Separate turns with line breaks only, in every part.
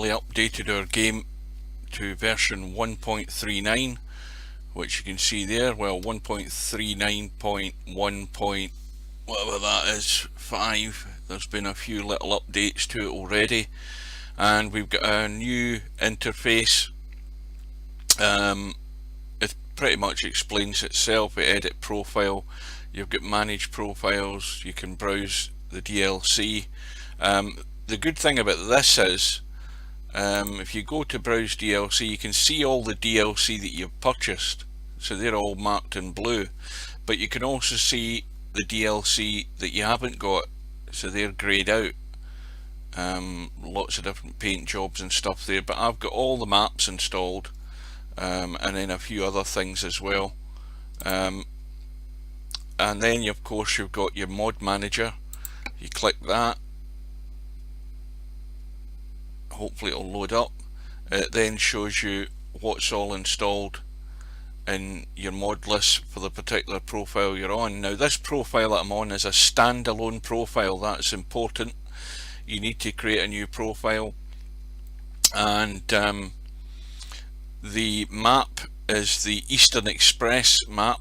finally updated our game to version 1.39, which you can see there. Well, 1.39.1. Whatever that is, 5. There's been a few little updates to it already, and we've got a new interface. It pretty much explains itself. We edit profile, you've got manage profiles, you can browse the DLC. The good thing about this is, if you go to browse DLC, you can see all the DLC that you've purchased, so they're all marked in blue, but you can also see the DLC that you haven't got, so they're greyed out. Lots of different paint jobs and stuff there, but I've got all the maps installed, and then a few other things as well. And then of course you've got your mod manager. You click that, hopefully it'll load up. It then shows you what's all installed in your mod list for the particular profile you're on. Now this profile that I'm on is a standalone profile. That's important. You need to create a new profile, and the map is the Eastern Express map,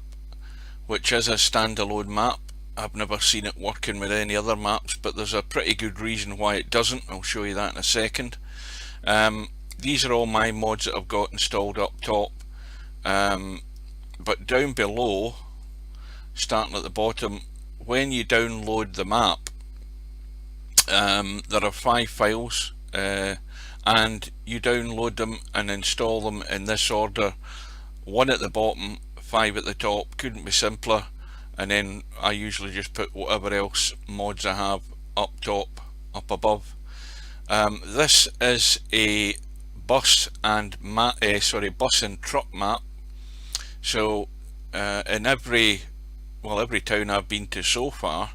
which is a standalone map. I've never seen it working with any other maps, but there's a pretty good reason why it doesn't. I'll show you that in a second. These are all my mods that I've got installed up top, but down below, starting at the bottom, when you download the map, there are 5 files, and you download them and install them in this order: 1 at the bottom, 5 at the top. Couldn't be simpler. And then I usually just put whatever else mods I have up top, up above. This is a bus and bus and truck map. So in every town I've been to so far,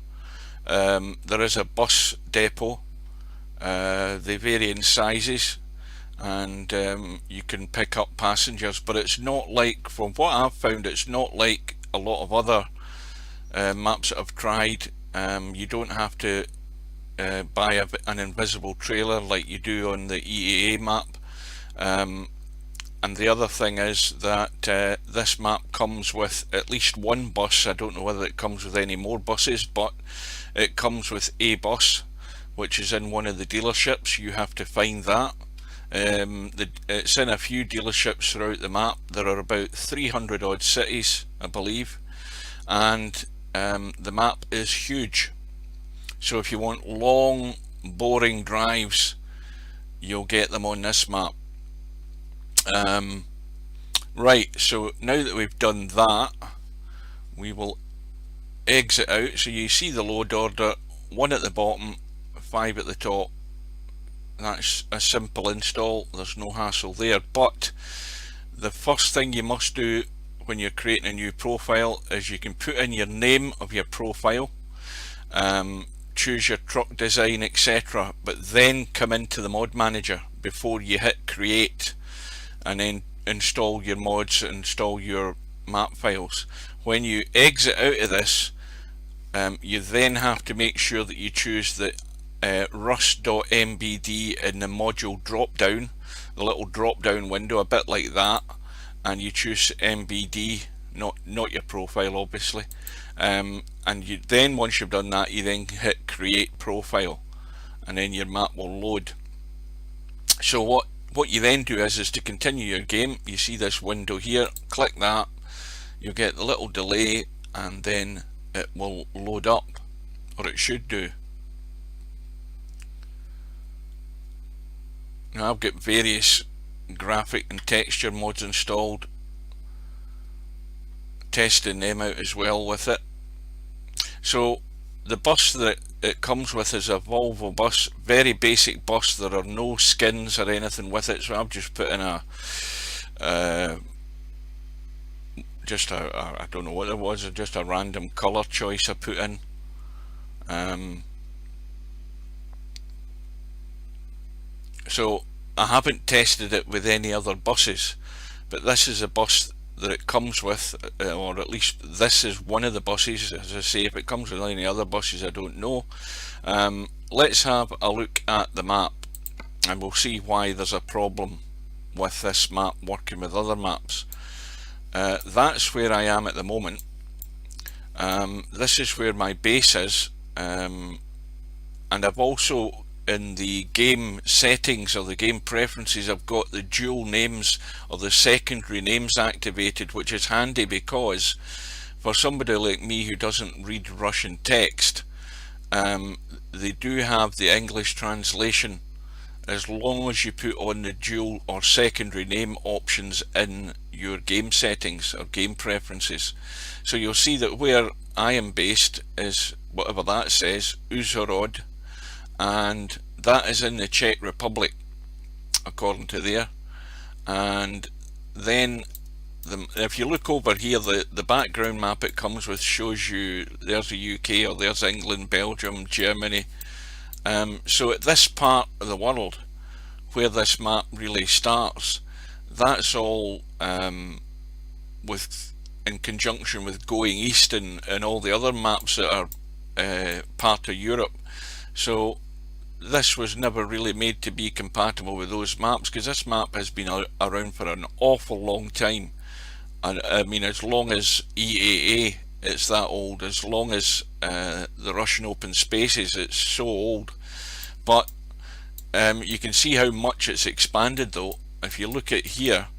there is a bus depot. They vary in sizes, and you can pick up passengers, but it's not like, from what I've found, it's not like a lot of other maps that I've tried. You don't have to buy an invisible trailer like you do on the EAA map. And the other thing is that this map comes with at least 1 bus. I don't know whether it comes with any more buses, but it comes with a bus, which is in one of the dealerships. You have to find that. It's in a few dealerships throughout the map. There are about 300 odd cities, I believe, and the map is huge. So if you want long, boring drives, you'll get them on this map. Right, so now that we've done that, we will exit out. So you see the load order: 1 at the bottom, 5 at the top. That's a simple install, there's no hassle there. But the first thing you must do when you're creating a new profile is you can put in your name of your profile, choose your truck design, etc., but then come into the mod manager before you hit create, and then install your mods, install your map files. When you exit out of this, you then have to make sure that you choose the rust.mbd in the module drop down, the little drop down window, a bit like that, and you choose mbd, not your profile obviously, and you then, once you've done that, you then hit create profile, and then your map will load. So what you then do is to continue your game. You see this window here, click that, you'll get the little delay, and then it will load up, or it should do. Now I've got various graphic and texture mods installed, testing them out as well with it. So the bus that it comes with is a Volvo Bus, very basic bus. There are no skins or anything with it, so I've just put in a I don't know what it was, just a random colour choice I put in. So I haven't tested it with any other buses, but this is a bus that it comes with, or at least this is one of the buses. As I say, if it comes with any other buses, I don't know. Let's have a look at the map. and we'll see why there's a problem with this map working with other maps. That's where I am at the moment. This is where my base is, and I've also, in the game settings or the game preferences, I've got the dual names or the secondary names activated, which is handy because for somebody like me who doesn't read Russian text, they do have the English translation as long as you put on the dual or secondary name options in your game settings or game preferences. So you'll see that where I am based is whatever that says, Uzhhorod, and that is in the Czech Republic according to there. And then if you look over here, the background map it comes with shows you there's the UK or there's England, Belgium, Germany. So at this part of the world where this map really starts, that's all in conjunction with going east and all the other maps that are part of Europe. So this was never really made to be compatible with those maps, because this map has been around for an awful long time. And I mean, as long as EAA, it's that old. As long as the Russian open spaces, it's so old. But you can see how much it's expanded though. If you look at here,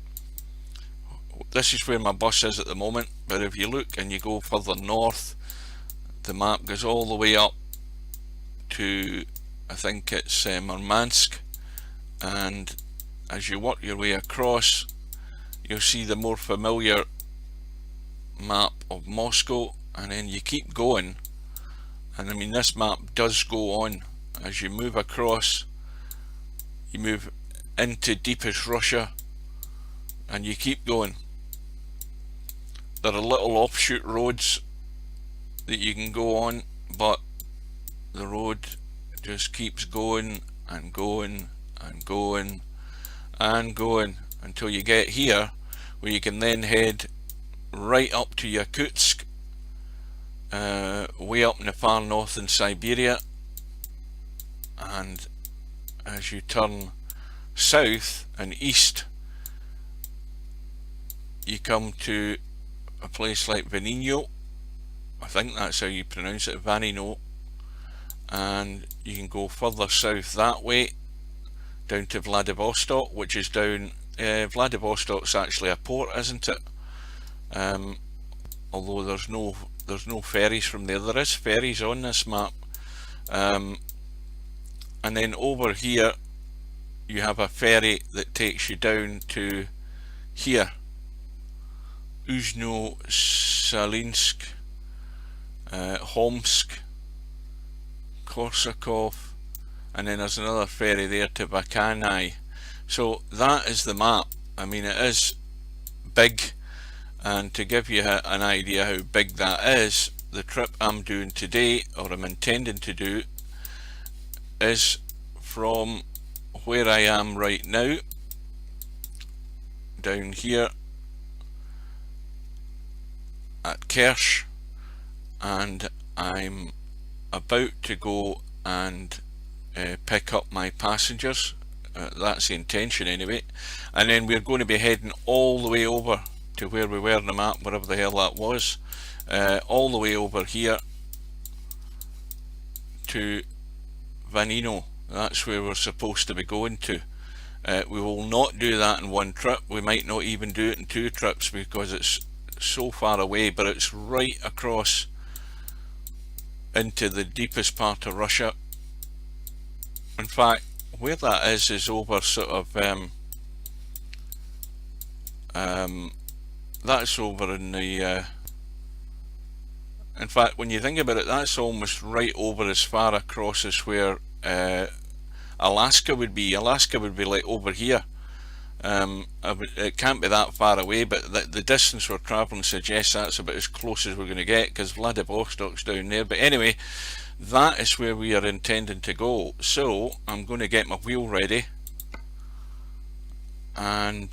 this is where my bus is at the moment, but if you look and you go further north, the map goes all the way up to, I think it's Murmansk, and as you work your way across, you'll see the more familiar map of Moscow, and then you keep going, and I mean this map does go on as you move across. You move into deepest Russia and you keep going. There are little offshoot roads that you can go on, but the road just keeps going and going and going and going until you get here, where you can then head right up to Yakutsk, way up in the far north in Siberia, and as you turn south and east, you come to a place like Vanino. I think that's how you pronounce it, Vanino, and you can go further south that way down to Vladivostok, which is down. Vladivostok's actually a port, isn't it? Although there's no ferries from there. There is ferries on this map. And then over here you have a ferry that takes you down to here, Uzhno-Salinsk, Homsk, Korsakov, and then there's another ferry there to Vakhanai. So that is the map. I mean, it is big, and to give you an idea how big that is, the trip I'm doing today, or I'm intending to do, is from where I am right now down here at Kersh, and I'm about to go and pick up my passengers. That's the intention anyway, and then we're going to be heading all the way over to where we were on the map, wherever the hell that was, all the way over here to Vanino. That's where we're supposed to be going to. We will not do that in one trip. We might not even do it in two trips because it's so far away, but it's right across into the deepest part of Russia. In fact, where that is over sort of that's over in the in fact, when you think about it, that's almost right over as far across as where Alaska would be. Alaska would be like over here. It can't be that far away, but the distance we're travelling suggests that's about as close as we're going to get, because Vladivostok's down there. But anyway, that is where we are intending to go. So I'm going to get my wheel ready, and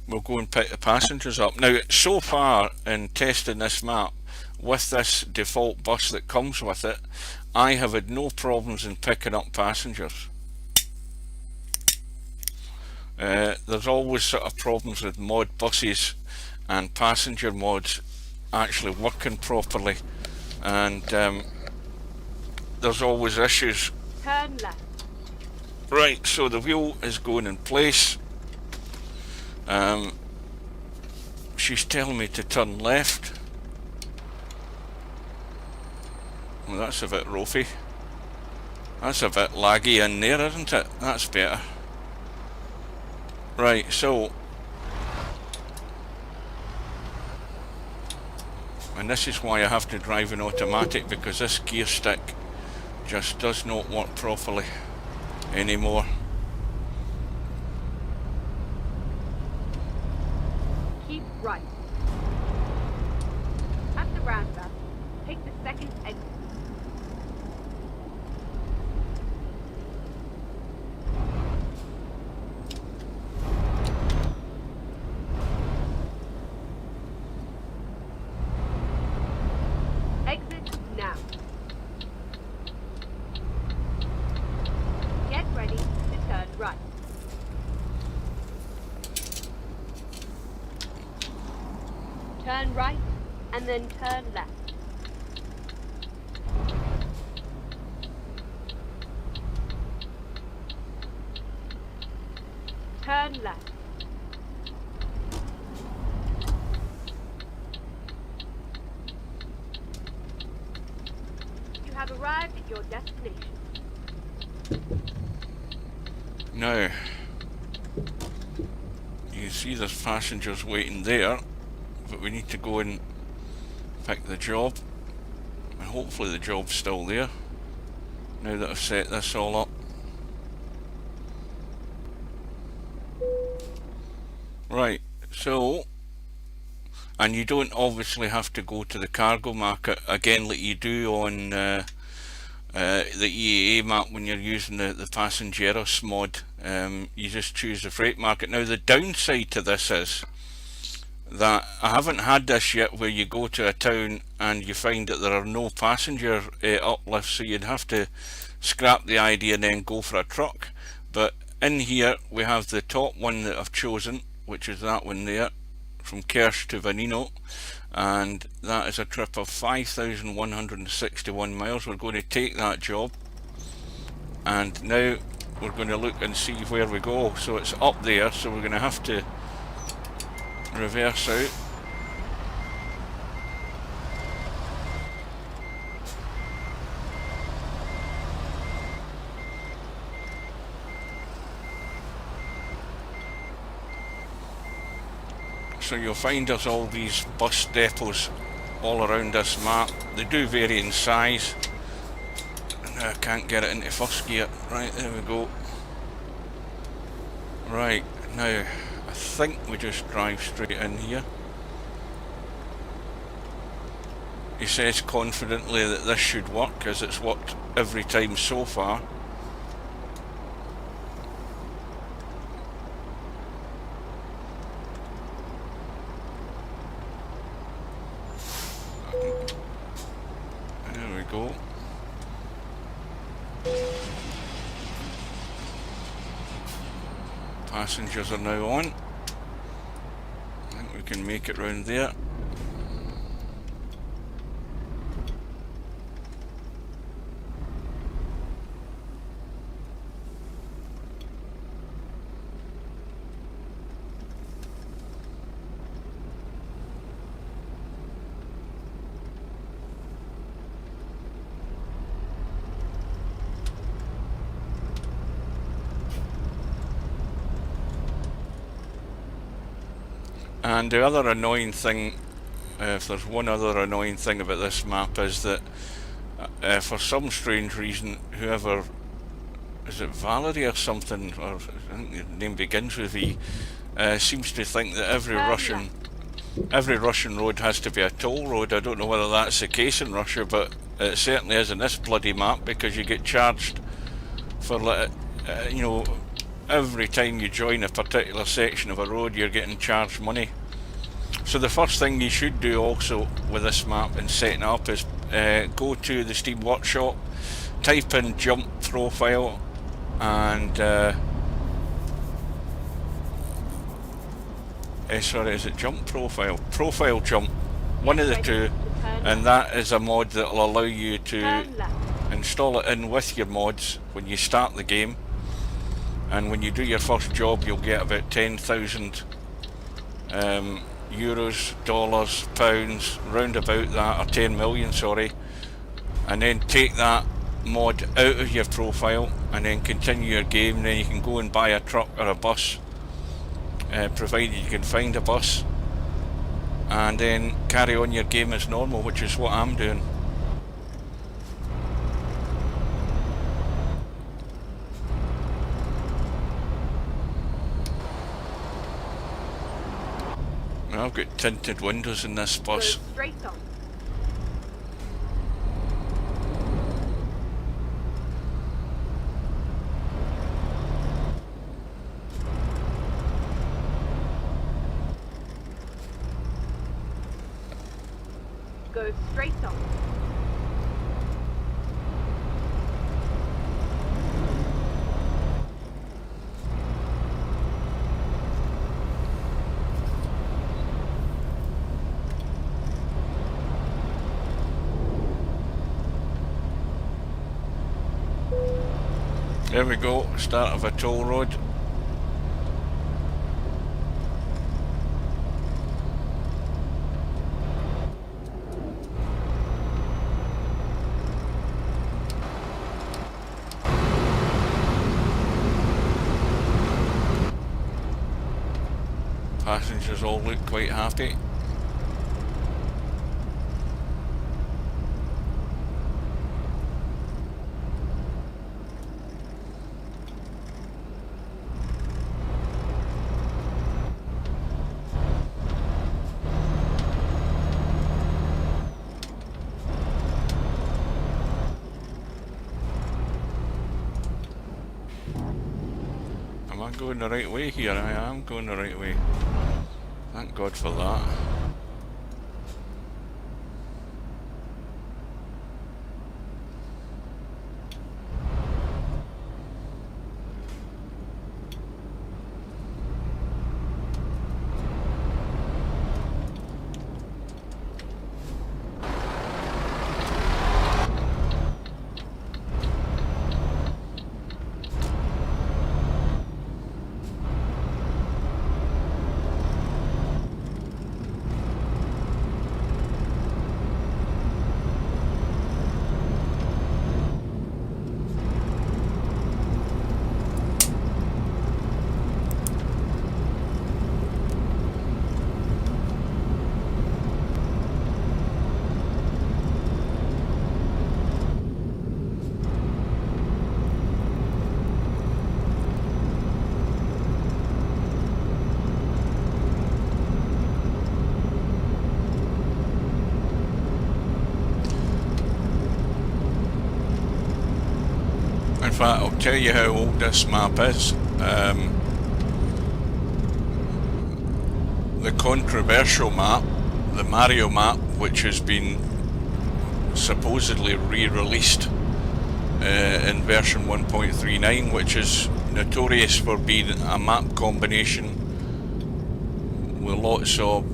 we'll go and pick the passengers up. Now, so far in testing this map, with this default bus that comes with it, I have had no problems in picking up passengers. There's always sort of problems with mod buses and passenger mods actually working properly, and there's always issues.
Turn left.
Right, so the wheel is going in place. She's telling me to turn left. Well, that's a bit ropey. That's a bit laggy in there, isn't it? That's better. Right, so, and this is why I have to drive in automatic, because this gear stick just does not work properly anymore.
Keep right. At the roundabout, take the second exit. Exit now. Get ready to turn right. Turn right and then turn left. Turn left. You have arrived at your destination.
Now, you see there's passengers waiting there, but we need to go and pick the job, and hopefully the job's still there now that I've set this all up. Right, so, and you don't obviously have to go to the cargo market again like you do on the EAA map when you're using the Passageros mod. You just choose the freight market. Now the downside to this is that I haven't had this yet where you go to a town and you find that there are no passenger uplifts, so you'd have to scrap the idea and then go for a truck. But in here we have the top one that I've chosen, which is that one there, from Kersh to Vanino, and that is a trip of 5,161 miles. We're going to take that job, and now we're going to look and see where we go. So it's up there, so we're going to have to reverse out. So you'll find there's all these bus depots all around this map. They do vary in size. Now I can't get it into first gear. Right, there we go. Right, now I think we just drive straight in here. He says confidently that this should work, as it's worked every time so far. There we go. Passengers are now on. I think we can make it round there. And the other annoying thing, if there's one other annoying thing about this map, is that for some strange reason, whoever, is it Valerie or something, or I think the name begins with V, seems to think that every Russian road has to be a toll road. I don't know whether that's the case in Russia, but it certainly is in this bloody map, because you get charged for, you know, every time you join a particular section of a road, you're getting charged money. So the first thing you should do also with this map and setting up is go to the Steam Workshop, type in jump profile, and sorry, is it jump profile? Profile jump, one of the two, and that is a mod that will allow you to install it in with your mods when you start the game, and when you do your first job you'll get about 10,000 euros, dollars, pounds, round about that, or 10 million, sorry, and then take that mod out of your profile and then continue your game. And then you can go and buy a truck or a bus, provided you can find a bus, and then carry on your game as normal, which is what I'm doing. I've got tinted windows in this bus.
Go straight on. Go straight on.
There we go, start of a toll road. Passengers all look quite happy. Am I going the right way here? I am going the right way. Thank God for that. In fact, I'll tell you how old this map is. The controversial map, the Mario map, which has been supposedly re-released in version 1.39, which is notorious for being a map combination with lots of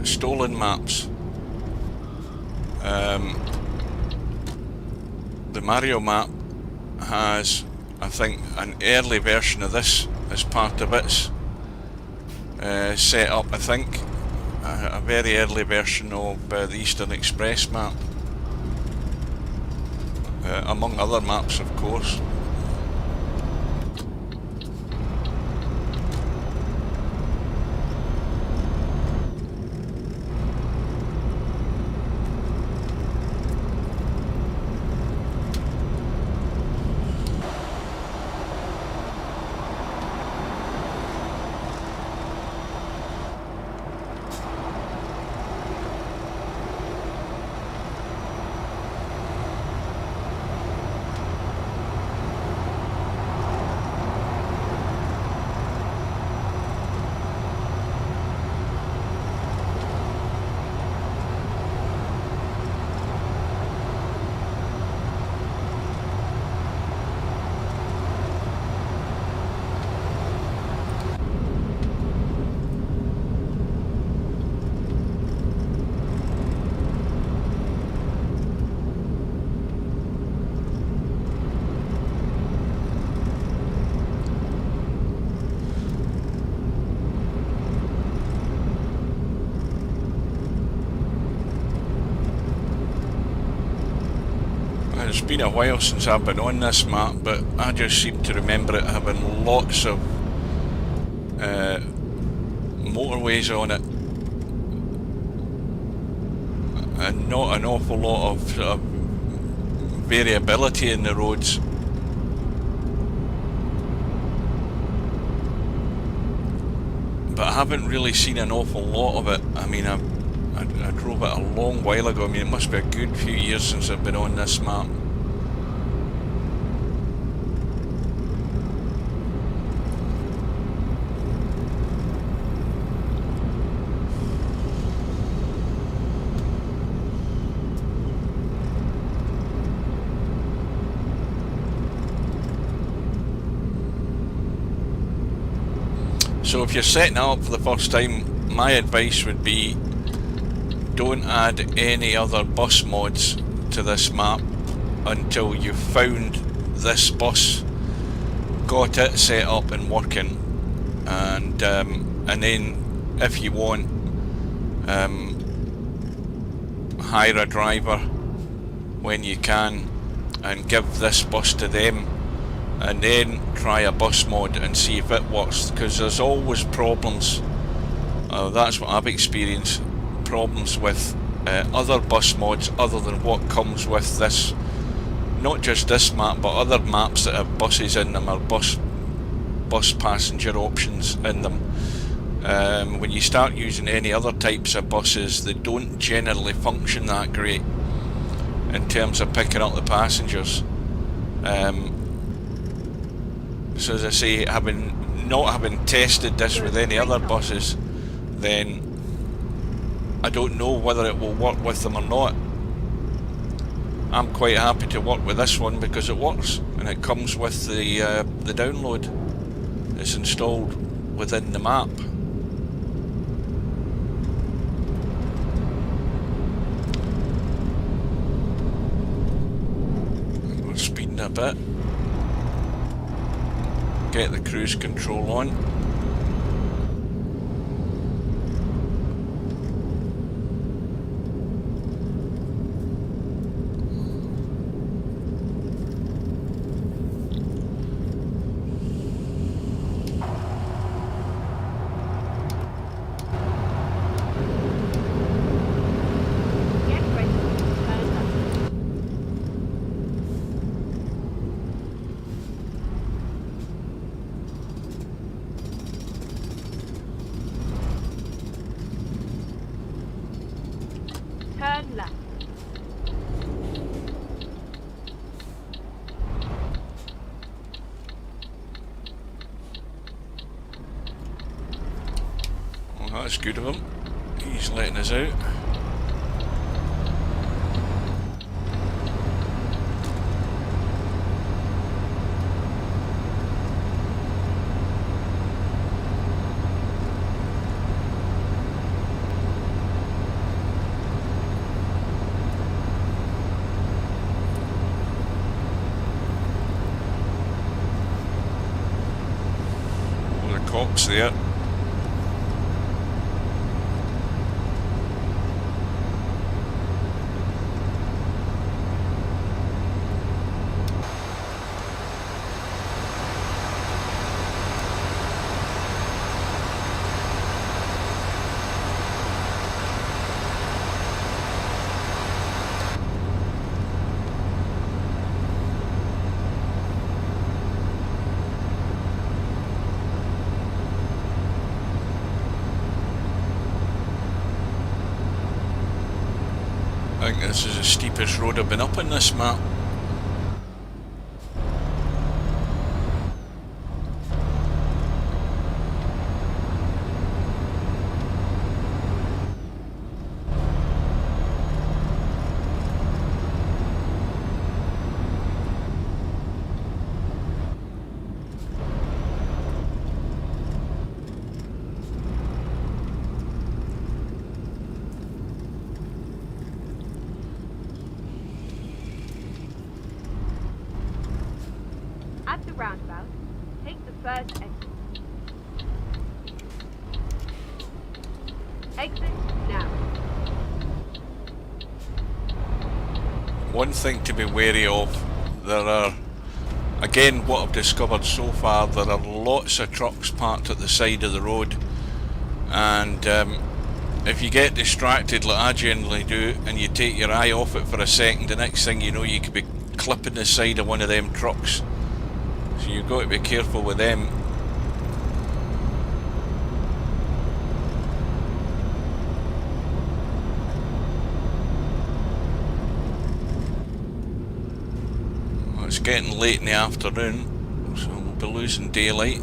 stolen maps. The Mario map has, I think, an early version of this as part of its set up. I think a very early version of the Eastern Express map, among other maps, of course. it's been a while since I've been on this map, but I just seem to remember it having lots of motorways on it, and not an awful lot of variability in the roads. But I haven't really seen an awful lot of it. I mean, I drove it a long while ago. I mean, it must be a good few years since I've been on this map. So if you're setting it up for the first time, my advice would be don't add any other bus mods to this map until you've found this bus, got it set up and working, and then if you want, hire a driver when you can and give this bus to them, and then try a bus mod and see if it works, because there's always problems. That's what I've experienced, problems with other bus mods other than what comes with this, not just this map but other maps that have buses in them, or bus passenger options in them. When you start using any other types of buses, they don't generally function that great in terms of picking up the passengers. So as I say, not having tested this with any other buses, then I don't know whether it will work with them or not. I'm quite happy to work with this one because it works, and it comes with the download. It's installed within the map. We're speeding a bit. Get the cruise control on.
Turn left.
Well, that's good of him. He's letting us out. Cops there. I think this is the steepest road I've been up in this map.
At the roundabout, take the first exit. Exit now.
One thing to be wary of, there are, again, what I've discovered so far, there are lots of trucks parked at the side of the road, and if you get distracted like I generally do and you take your eye off it for a second, the next thing you know you could be clipping the side of one of them trucks. So you've got to be careful with them. Well, it's getting late in the afternoon, so we'll be losing daylight.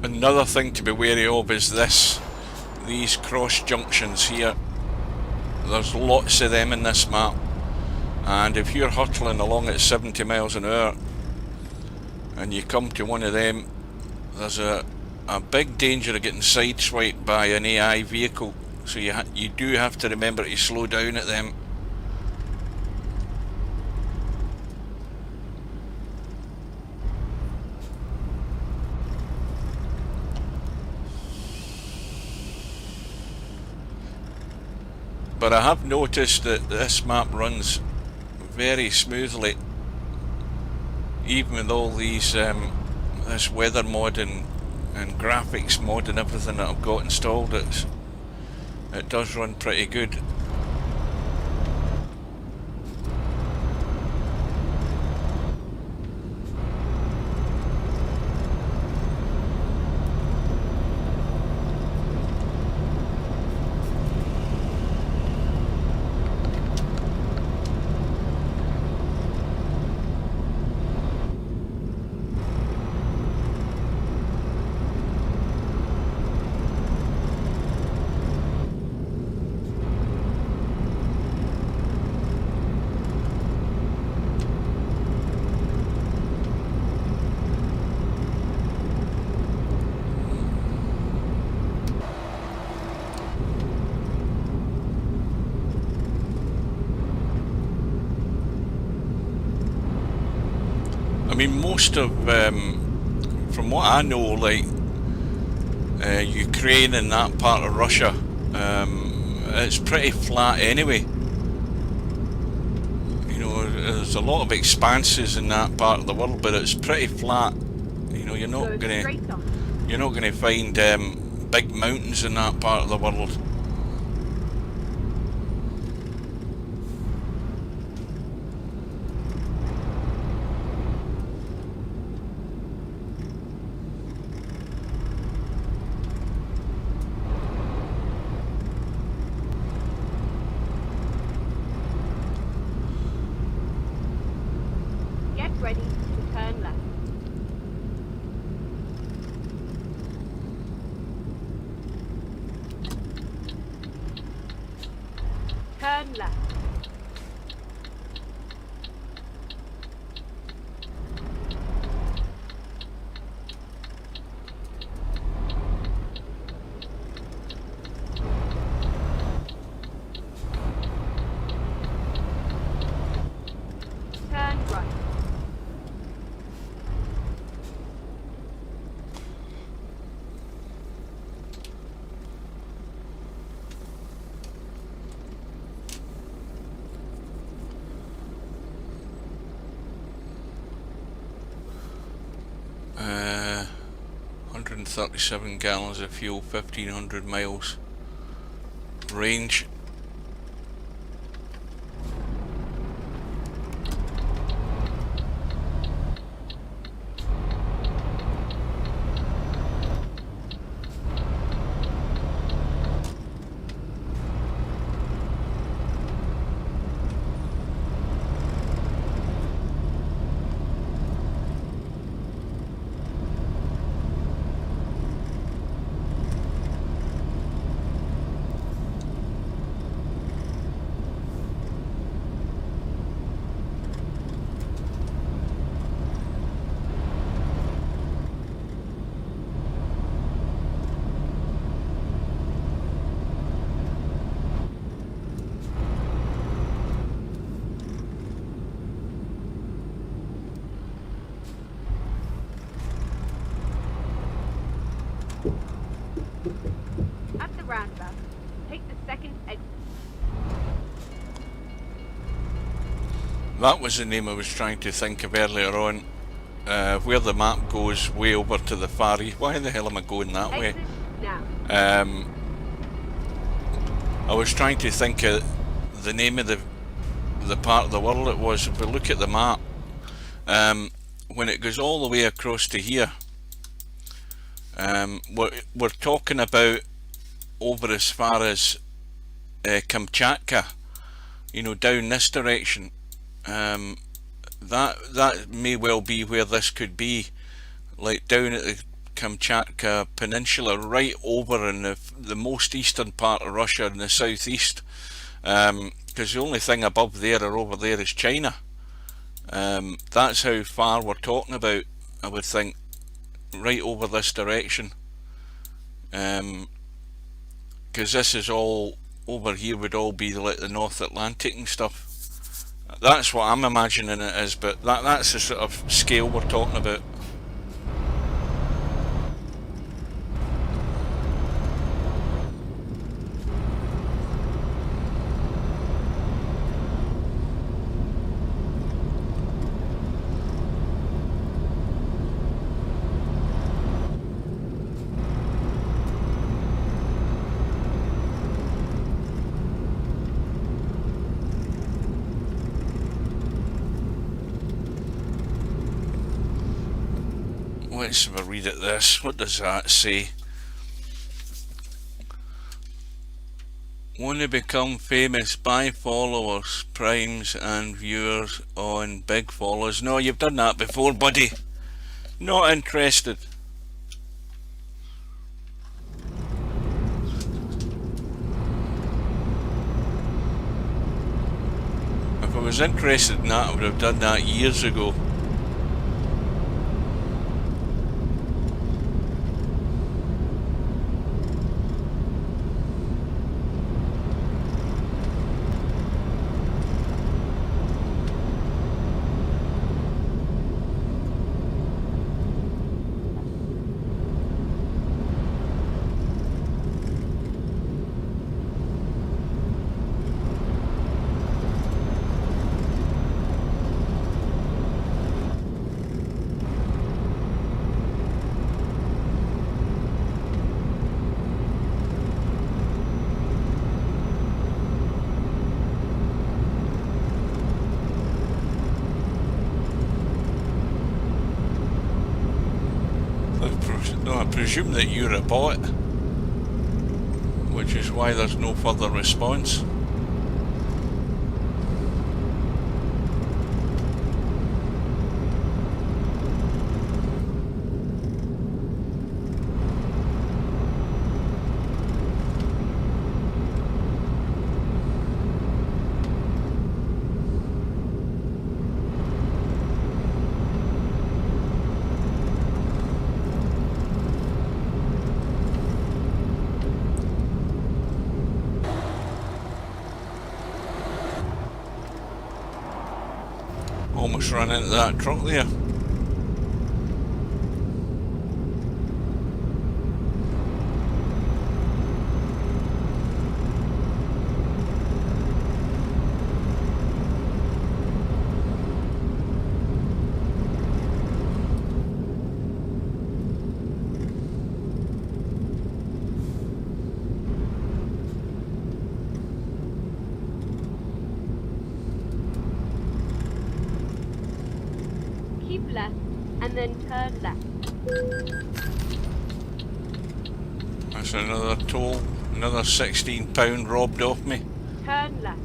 Another thing to be wary of is these cross junctions here. There's lots of them in this map, and if you're hurtling along at 70 miles an hour and you come to one of them, there's a big danger of getting sideswiped by an AI vehicle, so you do have to remember to slow down at them. But I have noticed that this map runs very smoothly, even with all these this weather mod and graphics mod and everything that I've got installed. It does run pretty good. I mean, most of, from what I know, like Ukraine and that part of Russia, it's pretty flat anyway. You know, there's a lot of expanses in that part of the world, but it's pretty flat. You know, you're not gonna find big mountains in that part of the world.
Ready to turn left. Turn left. Turn right.
Uh, 137 gallons of fuel, 1500 miles range. That was the name I was trying to think of earlier on. Where the map goes way over to the far east. Why the hell am I going that way?
Exit now.
I was trying to think of the name of the part of the world it was. If we look at the map, when it goes all the way across to here, we're talking about over as far as Kamchatka, you know, down this direction. That may well be where this could be, like down at the Kamchatka Peninsula, right over in the most eastern part of Russia in the southeast, because the only thing above there or over there is China. That's how far we're talking about, I would think, right over this direction, because this is all over here would all be like the North Atlantic and stuff. That's what I'm imagining it is, but that's the sort of scale we're talking about. Let's have a read at this. What does that say? Want to become famous? Buy followers, primes and viewers on big followers. No, you've done that before, buddy. Not interested. If I was interested in that, I would have done that years ago. I presume that you're a bot, which is why there's no further response. Almost ran into that truck there.
Keep left and then turn left.
That's another toll, another £16 robbed off me.
Turn left.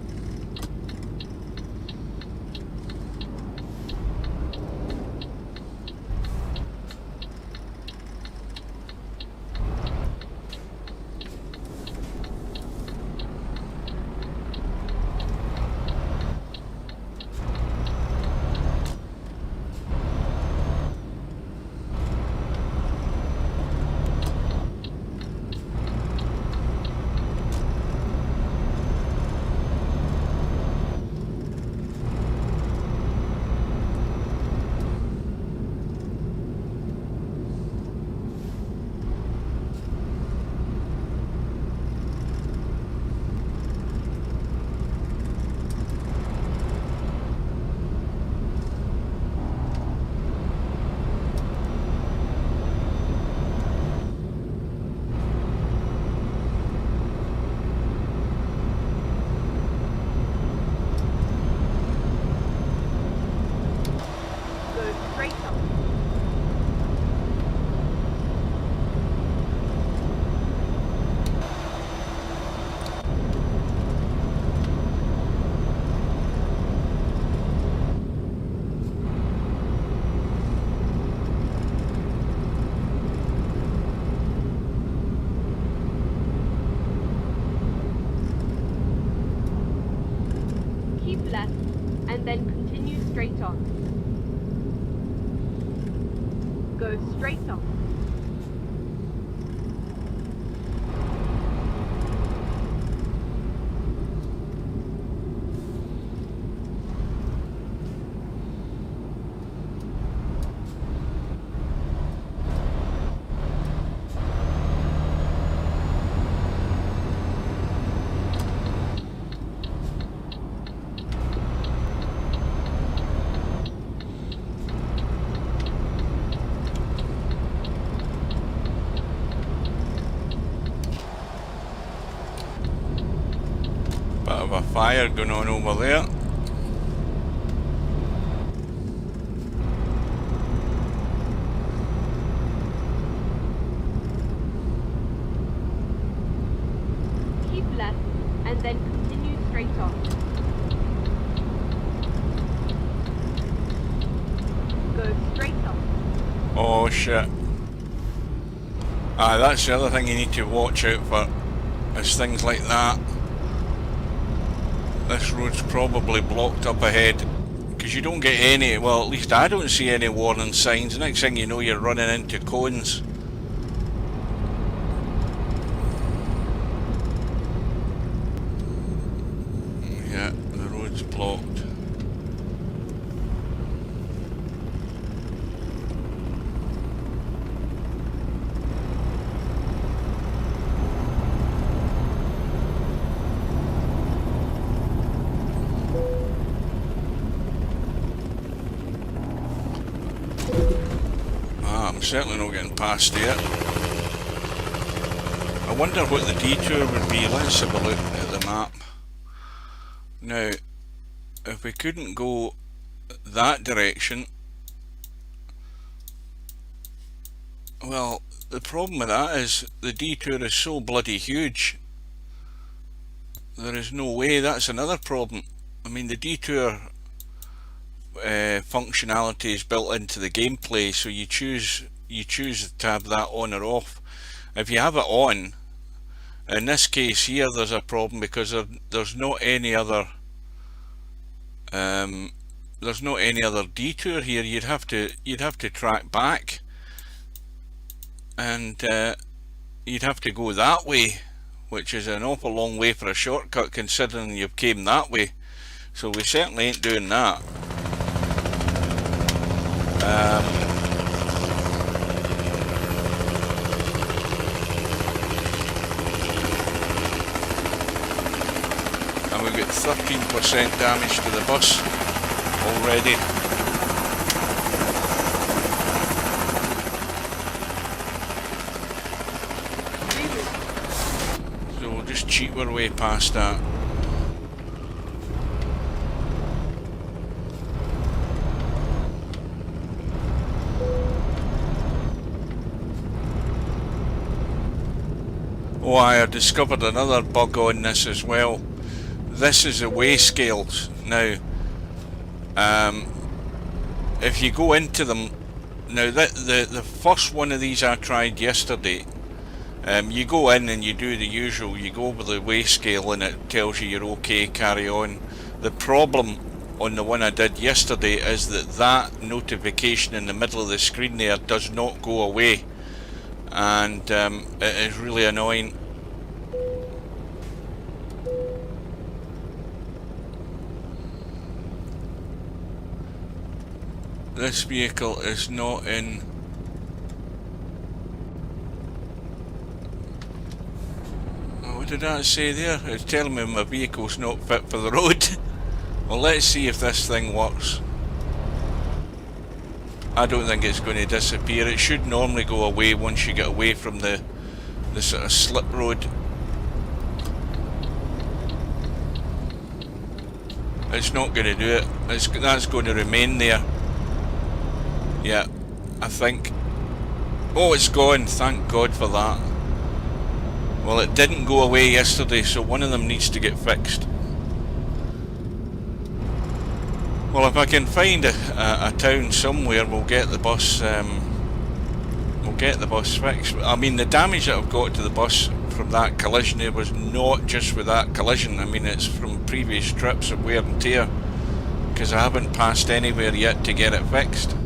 left, and then continue straight on. Go straight on.
Bit of a fire going on over there.
Keep left, and then continue straight on. Go straight on.
Oh shit. That's the other thing you need to watch out for, is things like that. This road's probably blocked up ahead, because you don't get any, well at least I don't see any warning signs. The next thing you know you're running into cones. Yeah, the road's blocked. I'm certainly not getting past it. I wonder what the detour would be. Let's have a look at the map. Now, if we couldn't go that direction, well, the problem with that is the detour is so bloody huge. There is no way. That's another problem. I mean, the detour functionality is built into the gameplay, so you choose to have that on or off. If you have it on, in this case here, there's a problem because there's not any other detour here. You'd have to track back, and you'd have to go that way, which is an awful long way for a shortcut considering you came that way. So we certainly ain't doing that. And we've got 13% damage to the bus already. So we'll just cheat our way past that. Oh, I have discovered another bug on this as well. This is the weigh scales. Now, if you go into them, now the first one of these I tried yesterday, you go in and you do the usual, you go over the weigh scale and it tells you you're okay, carry on. The problem on the one I did yesterday is that notification in the middle of the screen there does not go away. And it is really annoying. This vehicle is not in. What did that say there? It's telling me my vehicle's not fit for the road. Well, let's see if this thing works. I don't think it's going to disappear. It should normally go away once you get away from the sort of slip road. It's not going to do it. That's going to remain there. Yeah, I think. Oh, it's gone. Thank God for that. Well, it didn't go away yesterday, so one of them needs to get fixed. Well, if I can find a town somewhere, we'll get the bus. Fixed. I mean, the damage that I've got to the bus from that collision there was not just with that collision. I mean, it's from previous trips of wear and tear. because I haven't passed anywhere yet to get it fixed.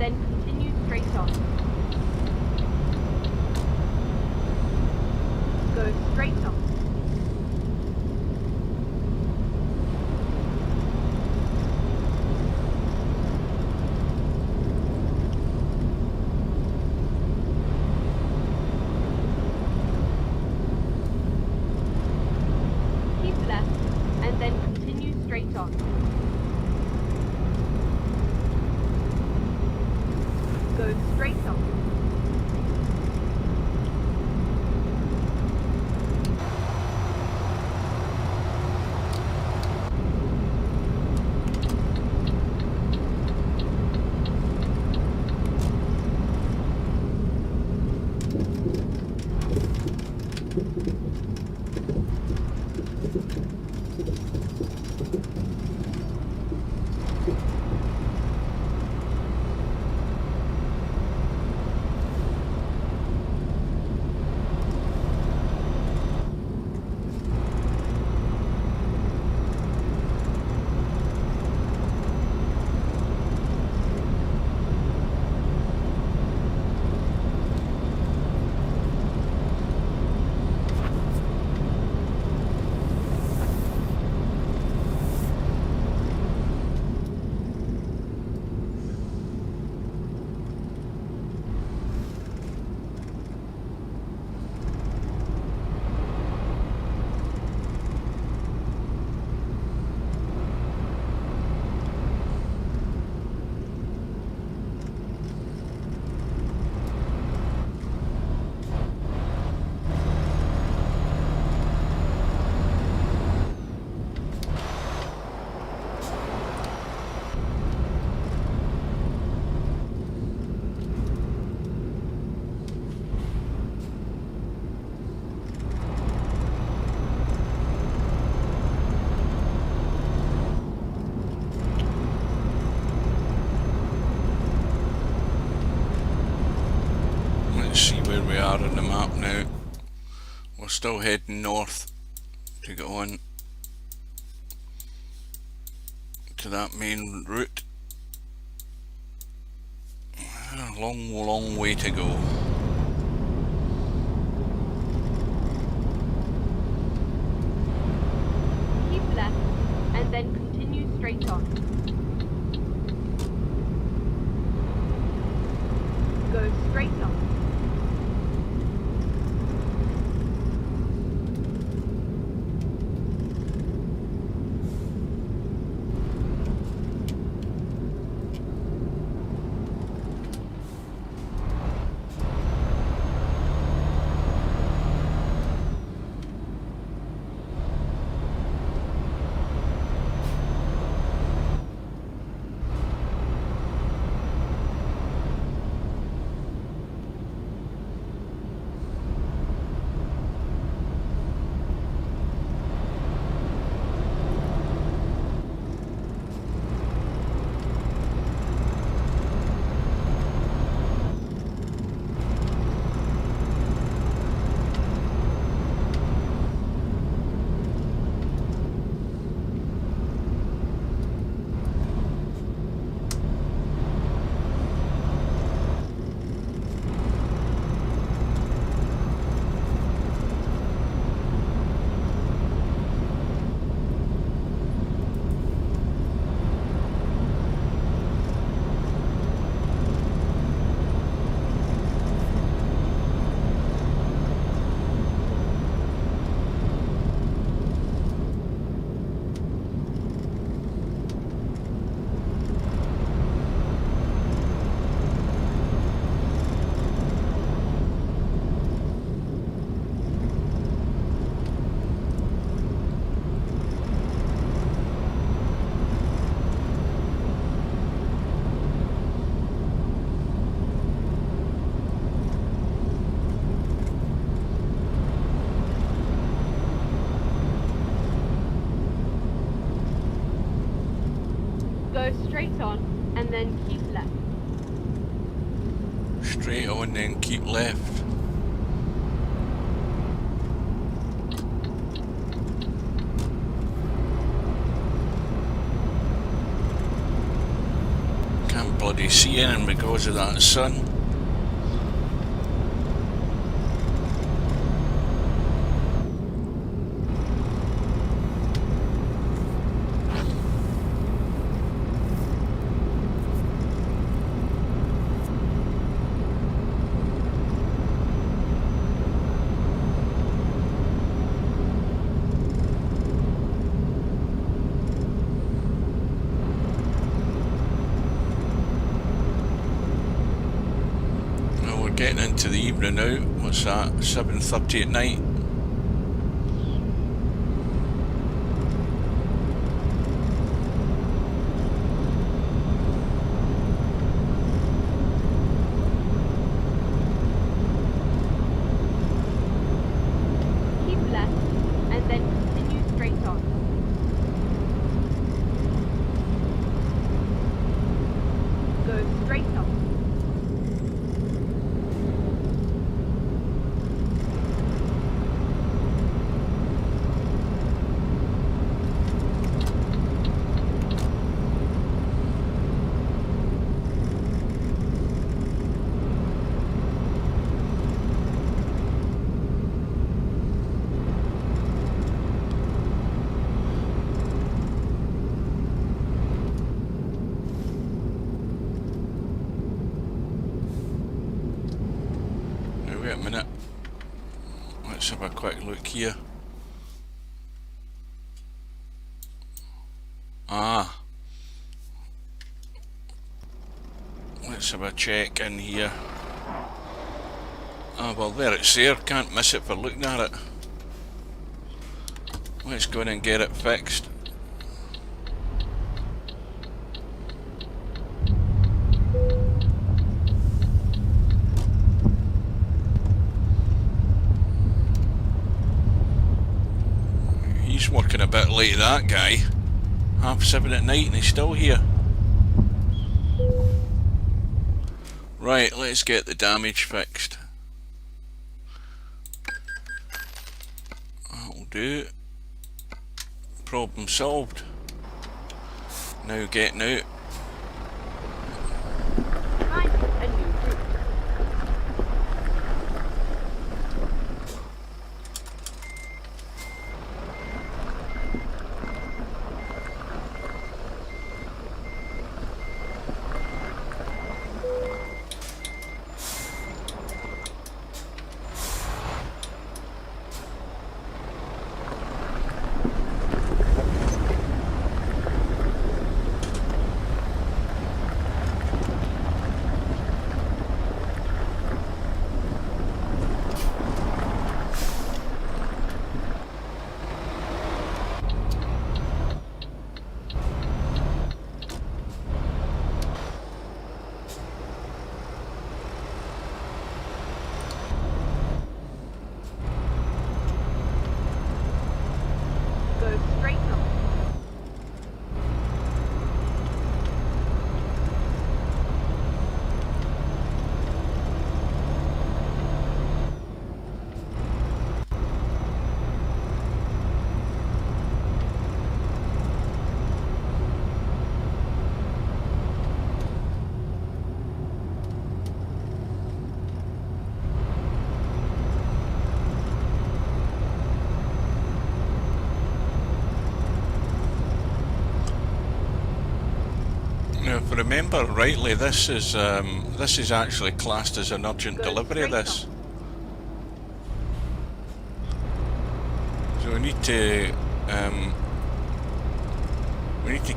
then continue straight on. Go straight on. Keep left and then continue straight on. Go straight on.
still heading north to go on to that main route. A long way to go.
Keep left and then continue straight on. Go straight on. Go straight on and then keep left.
Straight on, then keep left. Can't bloody see anything because of that sun. Getting into the evening now. What's that? 7:30 at night.
Keep left and then continue straight on. Go straight on.
Wait a minute. Let's have a quick look here. Let's have a check in here. Well, there it's there. Can't miss it for looking at it. Let's go in and get it fixed. He's working a bit late, that guy. 7:30 at night and he's still here. Right, let's get the damage fixed. do. Problem solved. Now getting out.
Find a new route. Go straight on.
Now, if I remember rightly, this is actually classed as an urgent
Go
delivery.
straight
This, so we need to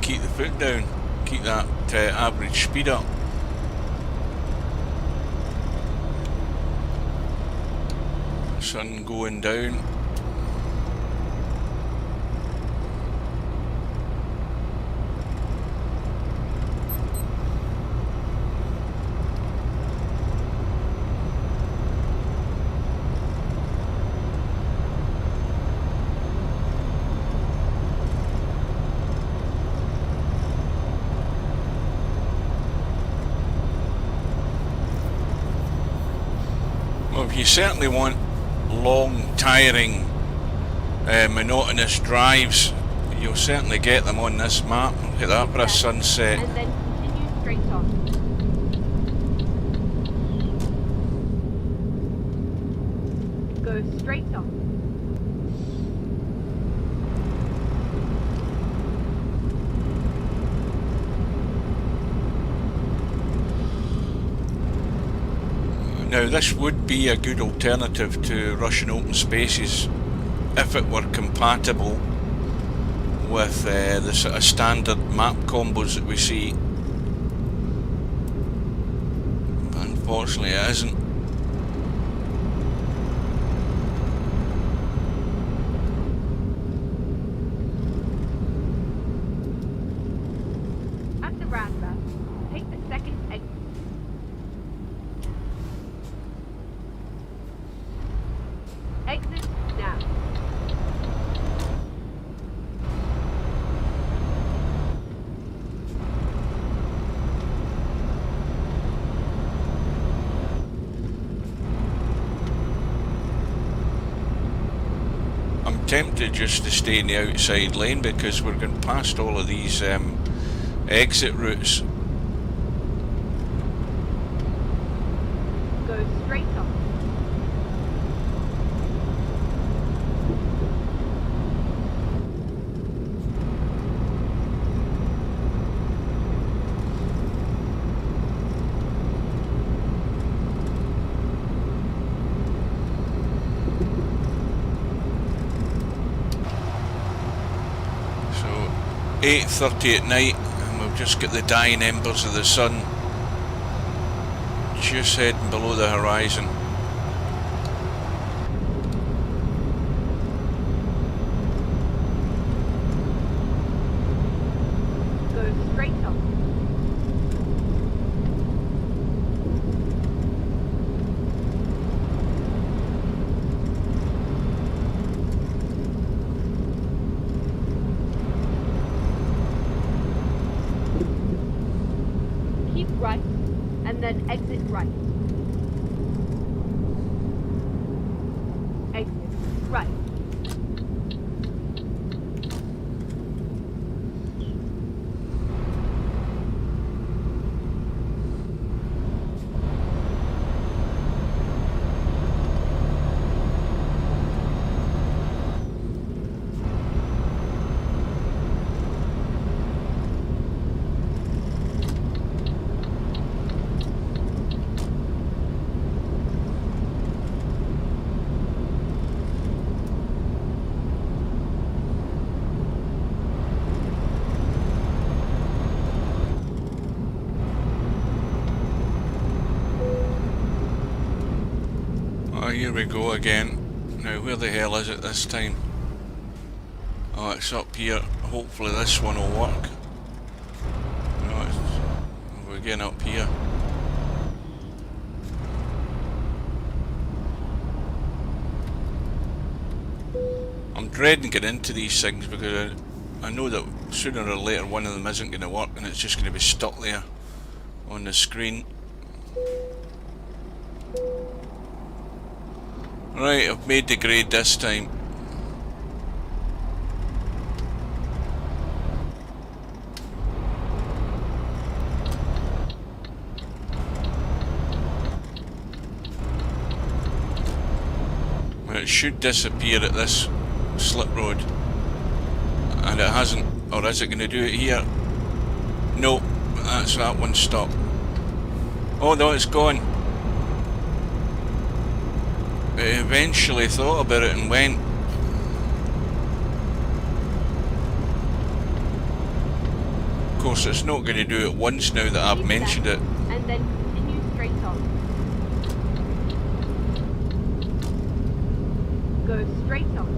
keep the foot down, keep that average speed up. Sun going down. Well, if you certainly want long, tiring, monotonous drives, you'll certainly get them on this map. Look at that for a sunset.
And then continue straight on. Go straight on.
Now, this would be a good alternative to Russian open spaces if it were compatible with the sort of standard map combos that we see. But unfortunately, it isn't.
At the roundabout, take the second exit. Exit now.
I'm tempted just to stay in the outside lane because we're going past all of these exit routes.
Go straight on.
So 8:30 at night, and we've just got the dying embers of the sun just heading below the horizon.
Go straight on. Keep right, and then exit right. Exit right.
here we go again. Now where the hell is it this time? Oh, it's up here. Hopefully this one will work. No, we're getting up here. I'm dreading getting into these things because I know that sooner or later one of them isn't going to work and it's just going to be stuck there on the screen. Right, I've made the grade this time. It should disappear at this slip road, and it hasn't. Or is it going to do it here? No, that's that one stuck. Oh no, it's gone. It eventually thought about it and went. Of course, it's not going to do it once now that I've mentioned it.
And then continue straight on. Go straight on.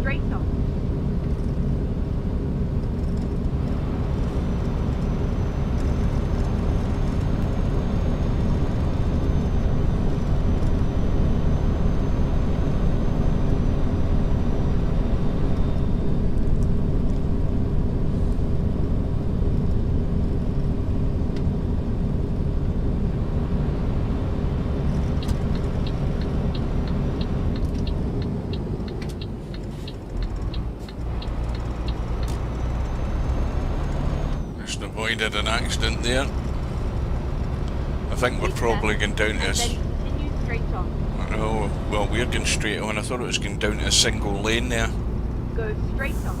Straight on.
Avoided an accident there. I think we're probably going down to
continue straight on.
I know, well we're going straight on. I thought it was going down to a single lane there.
Go straight on.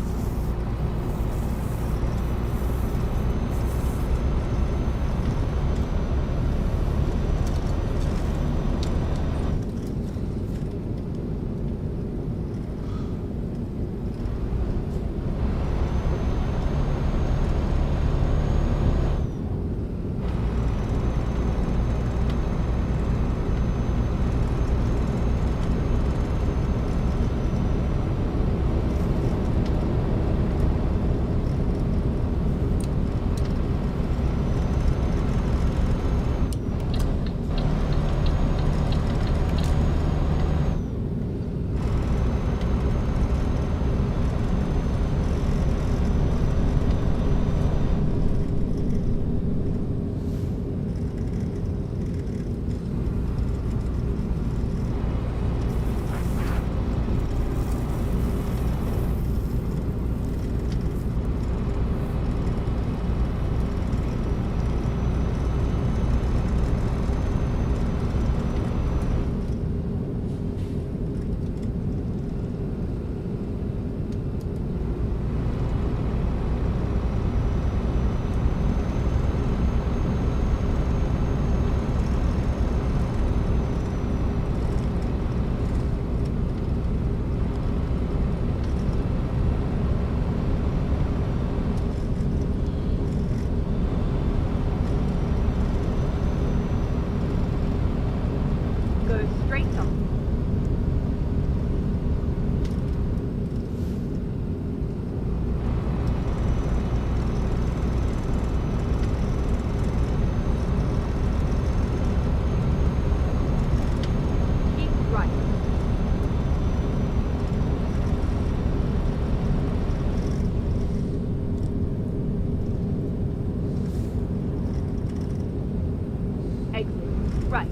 right.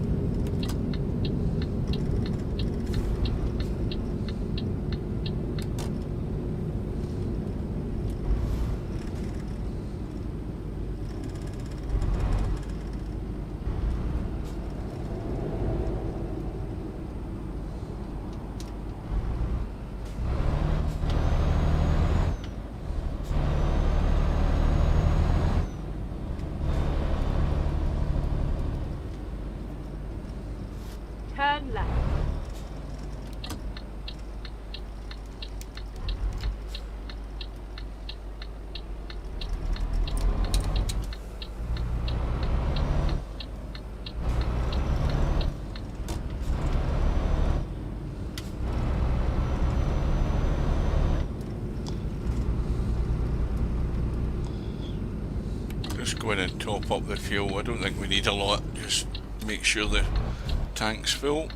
Turn left.
Just go in and top up the fuel. I don't think we need a lot. Just make sure the tank's full.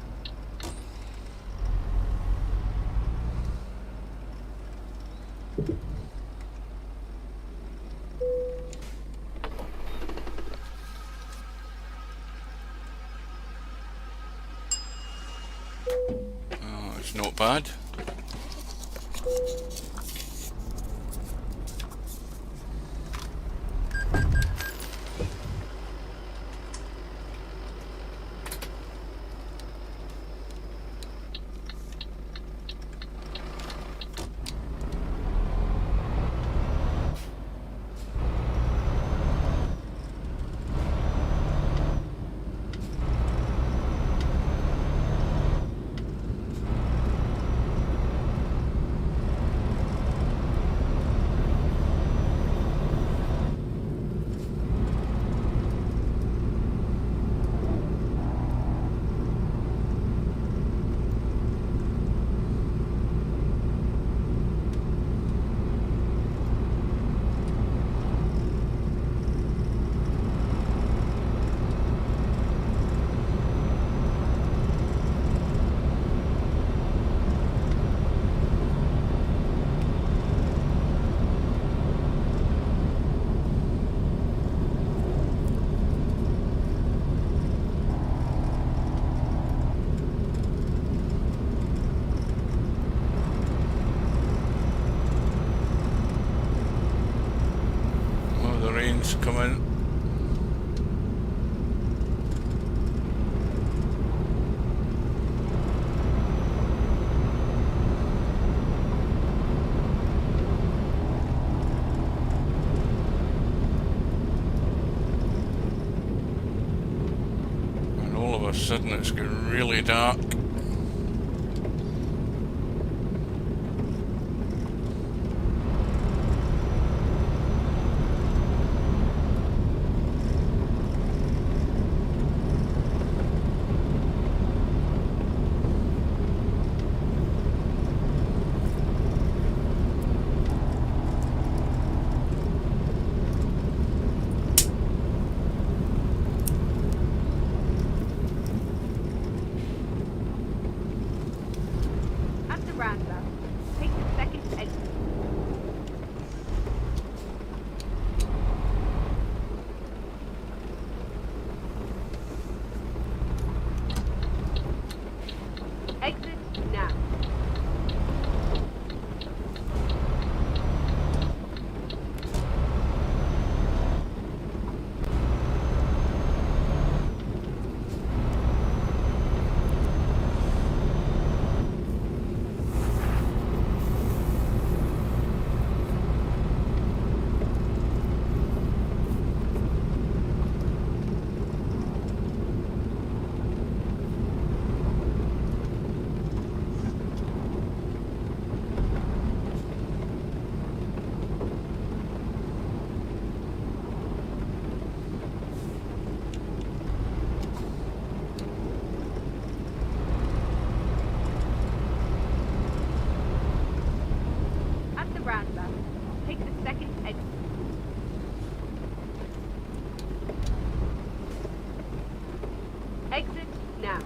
Oh, it's not bad. Oh, the rain's coming. And all of a sudden it's getting really dark.
At the roundabout, take the second exit. Exit now. At the roundabout, take the second exit. Exit now.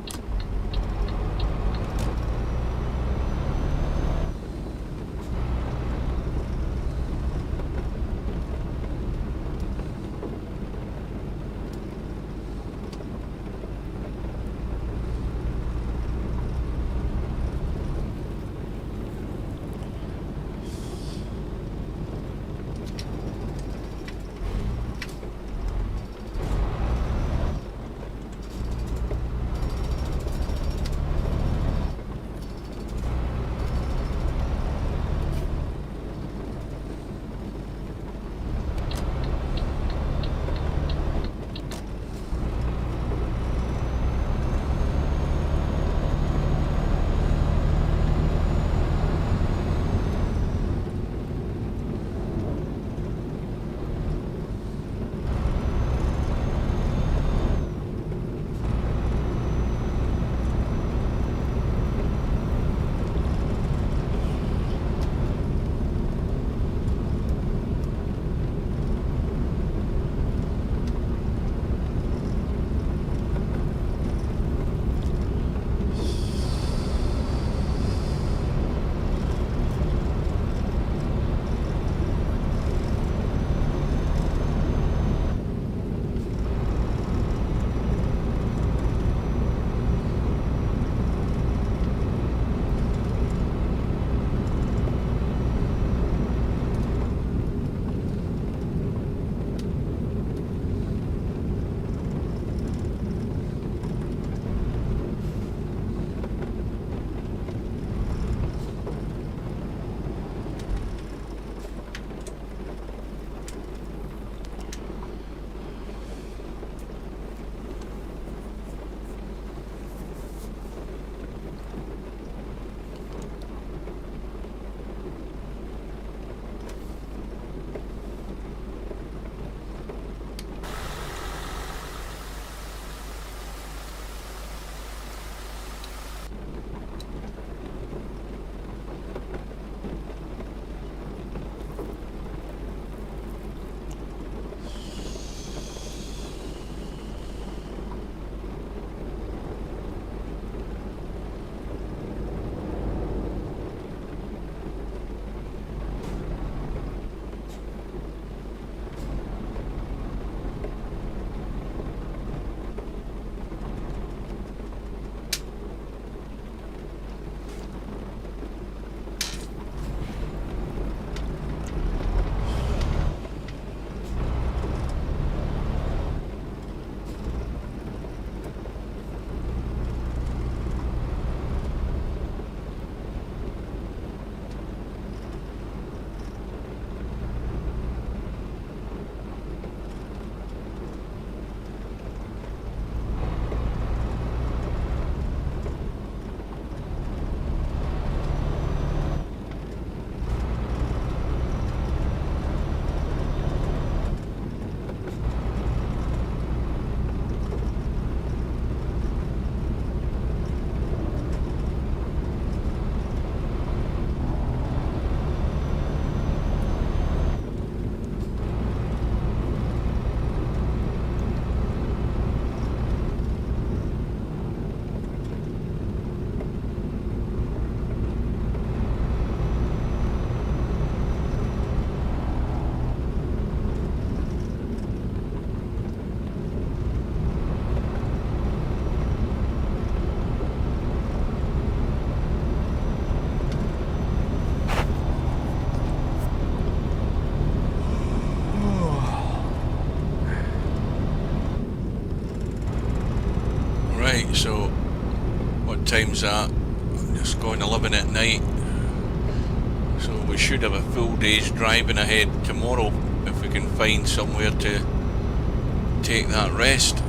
Right, so what time's that? I'm just going 11 at night. So we should have a full day's driving ahead tomorrow if we can find somewhere to take that rest.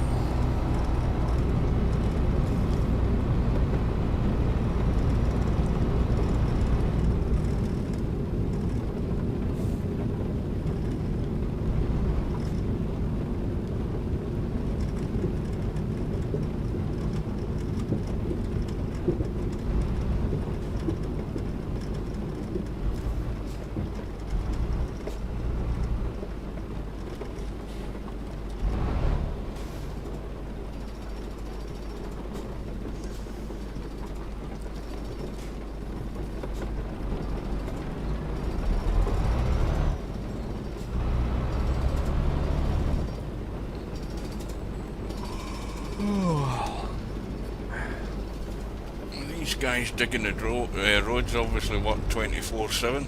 These guys digging the roads obviously work 24/7.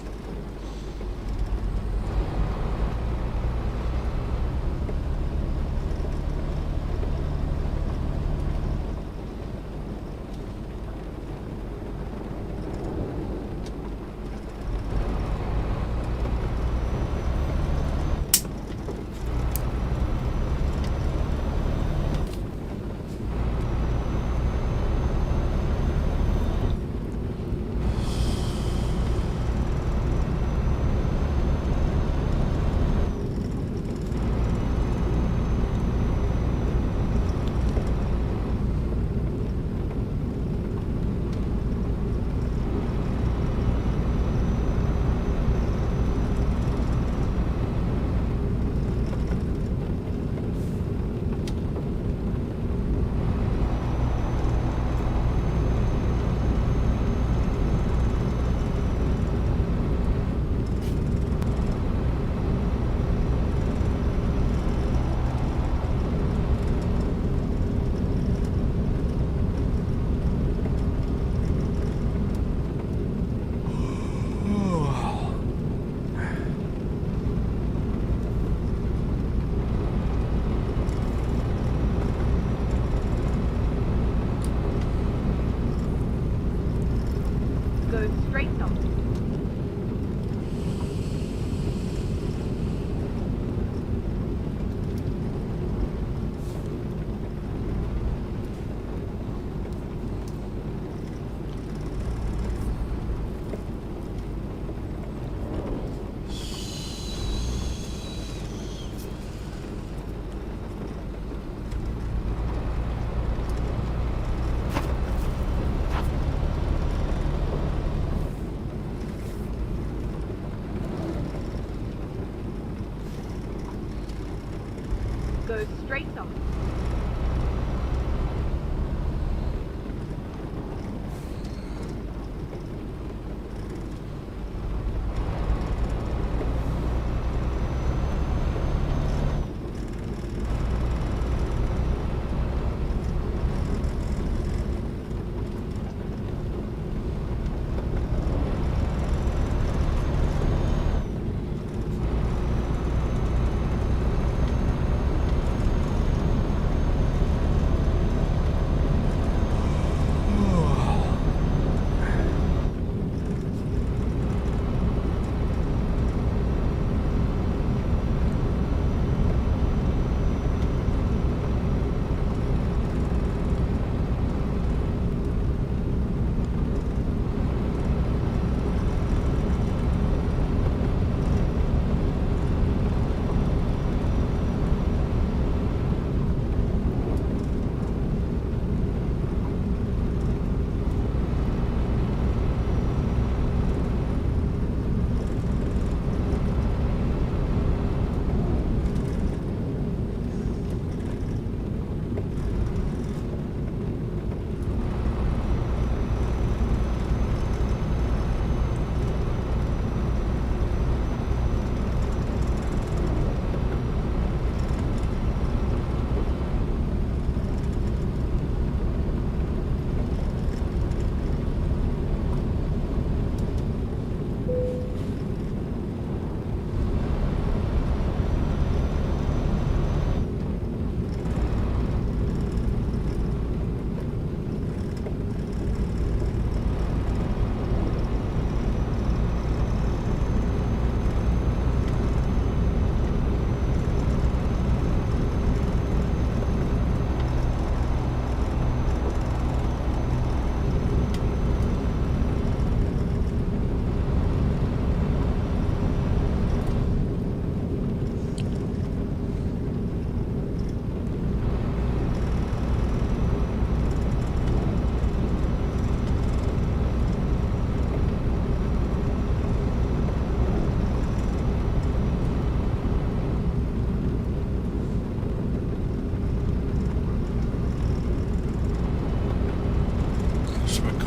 Go straight on. Go straight on.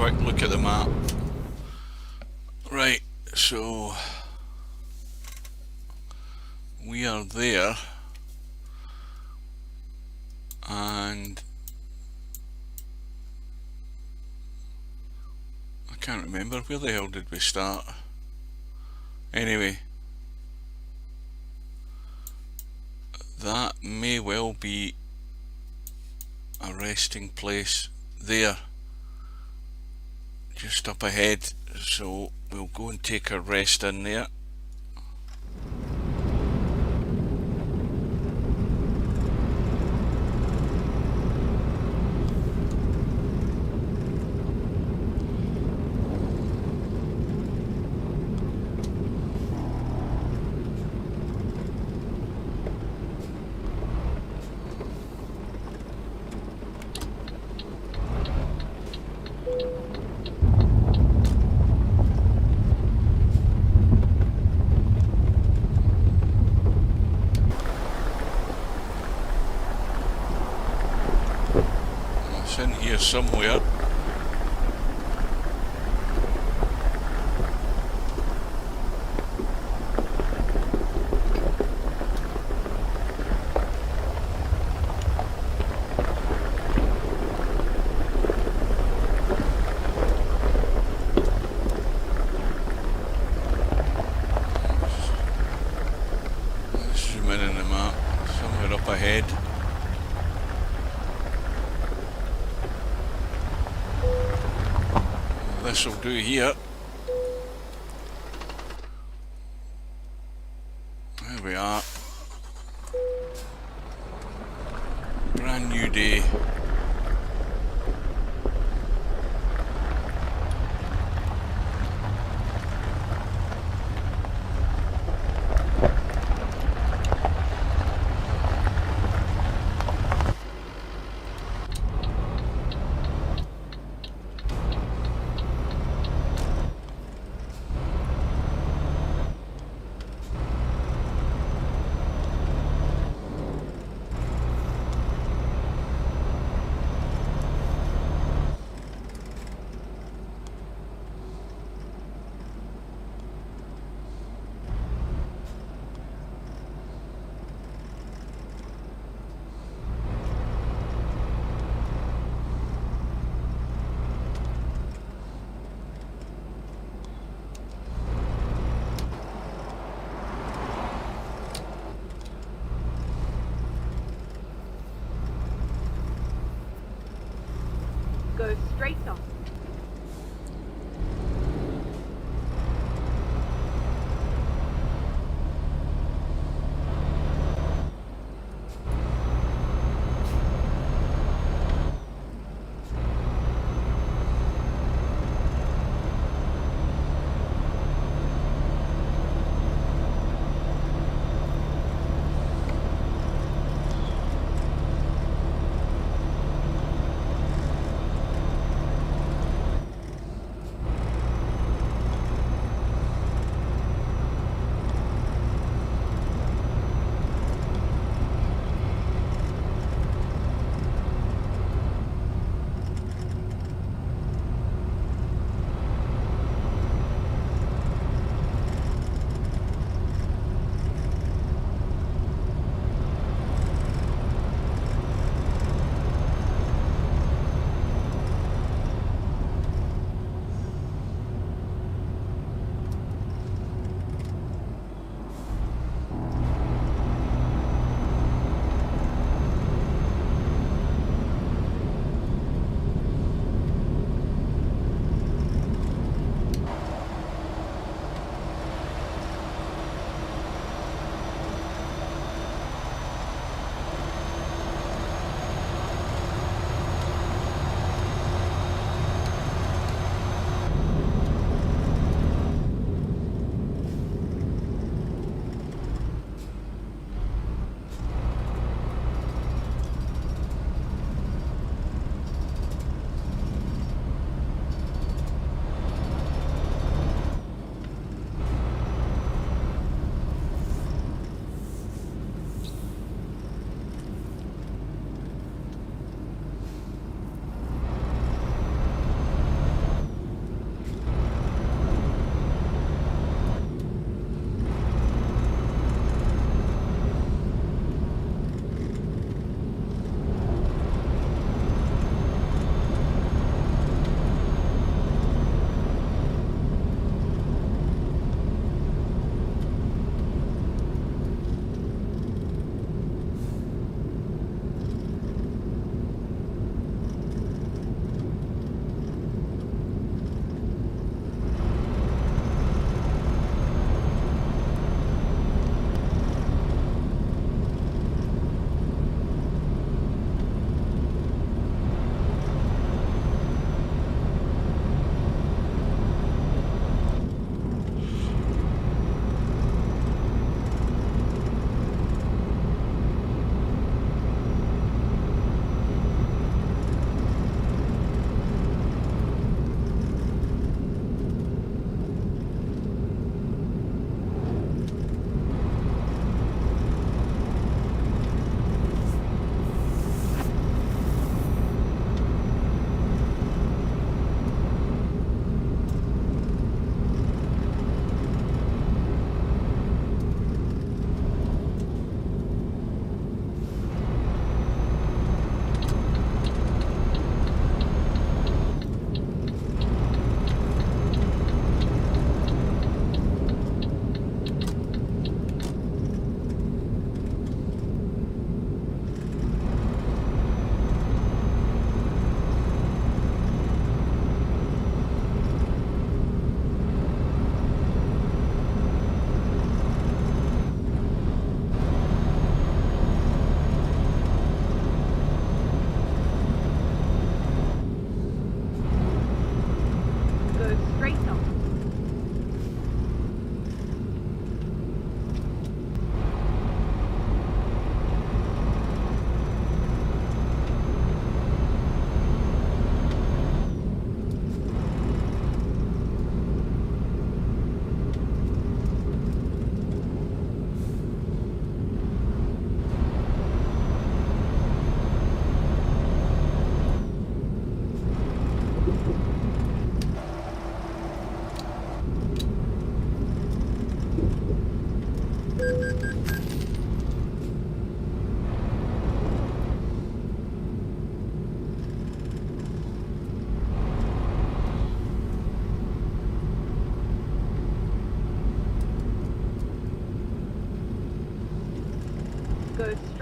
quick look at the map. Right, so we are there, and I can't remember where the hell did we start. Anyway, that may well be a resting place there, just up ahead, so we'll go and take a rest in there. It's in here somewhere. Let's zoom in the map, somewhere up ahead. This will do here. There we are. Brand new day.
Go straight on.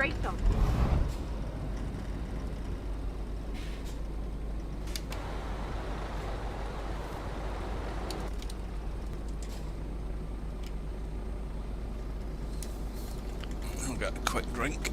straight on.
I'll get a quick drink.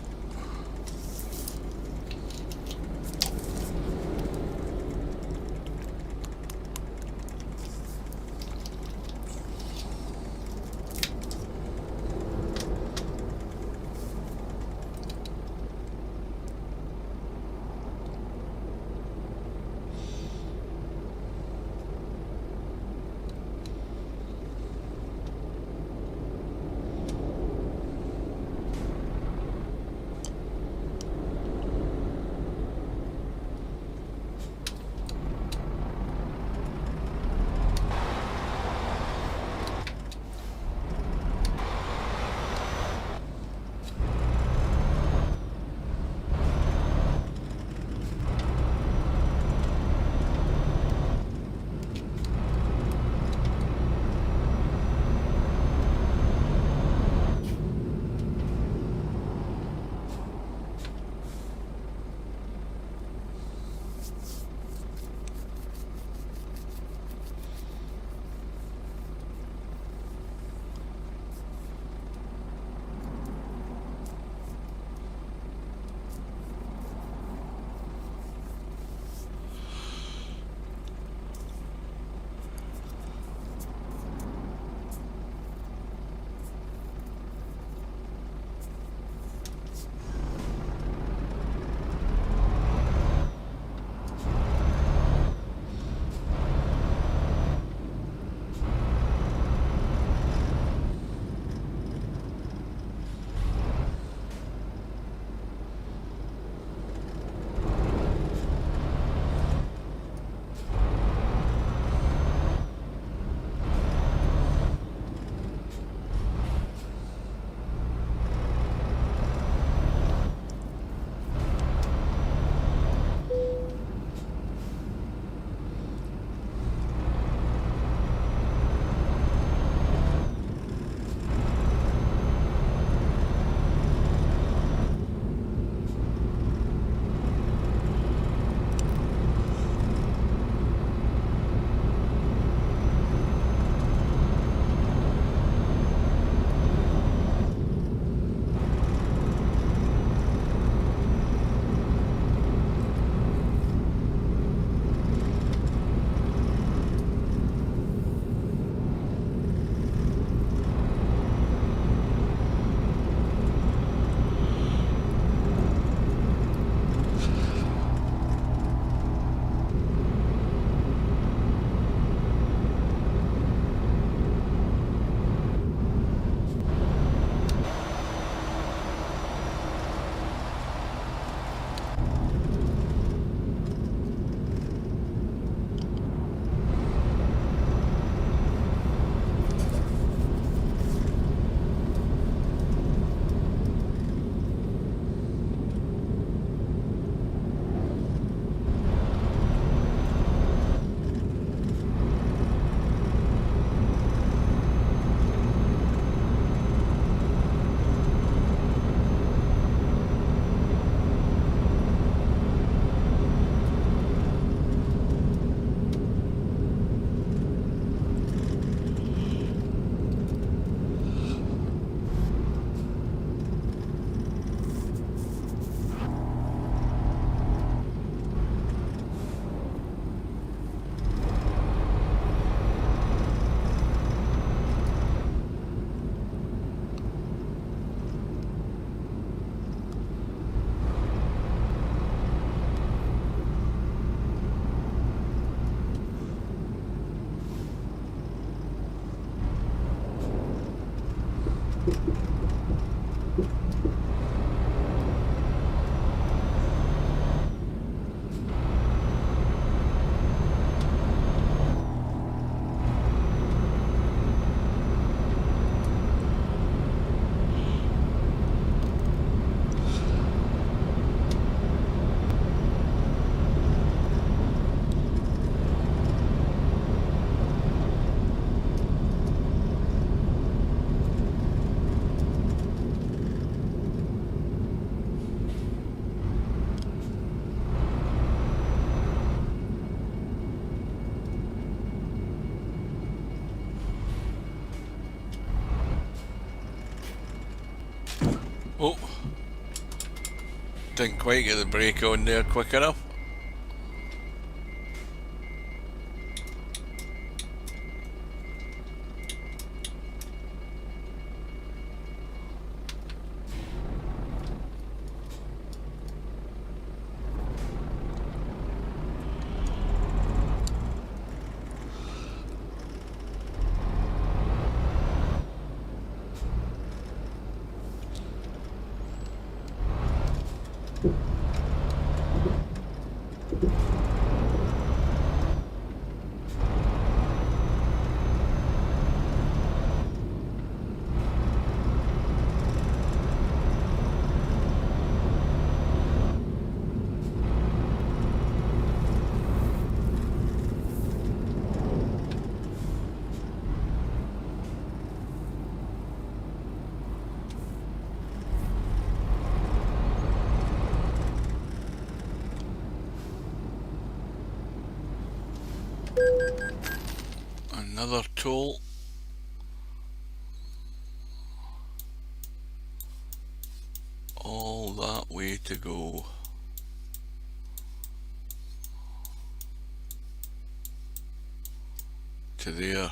Didn't quite get the brake on there quick enough. Another toll. All that way to go. To there.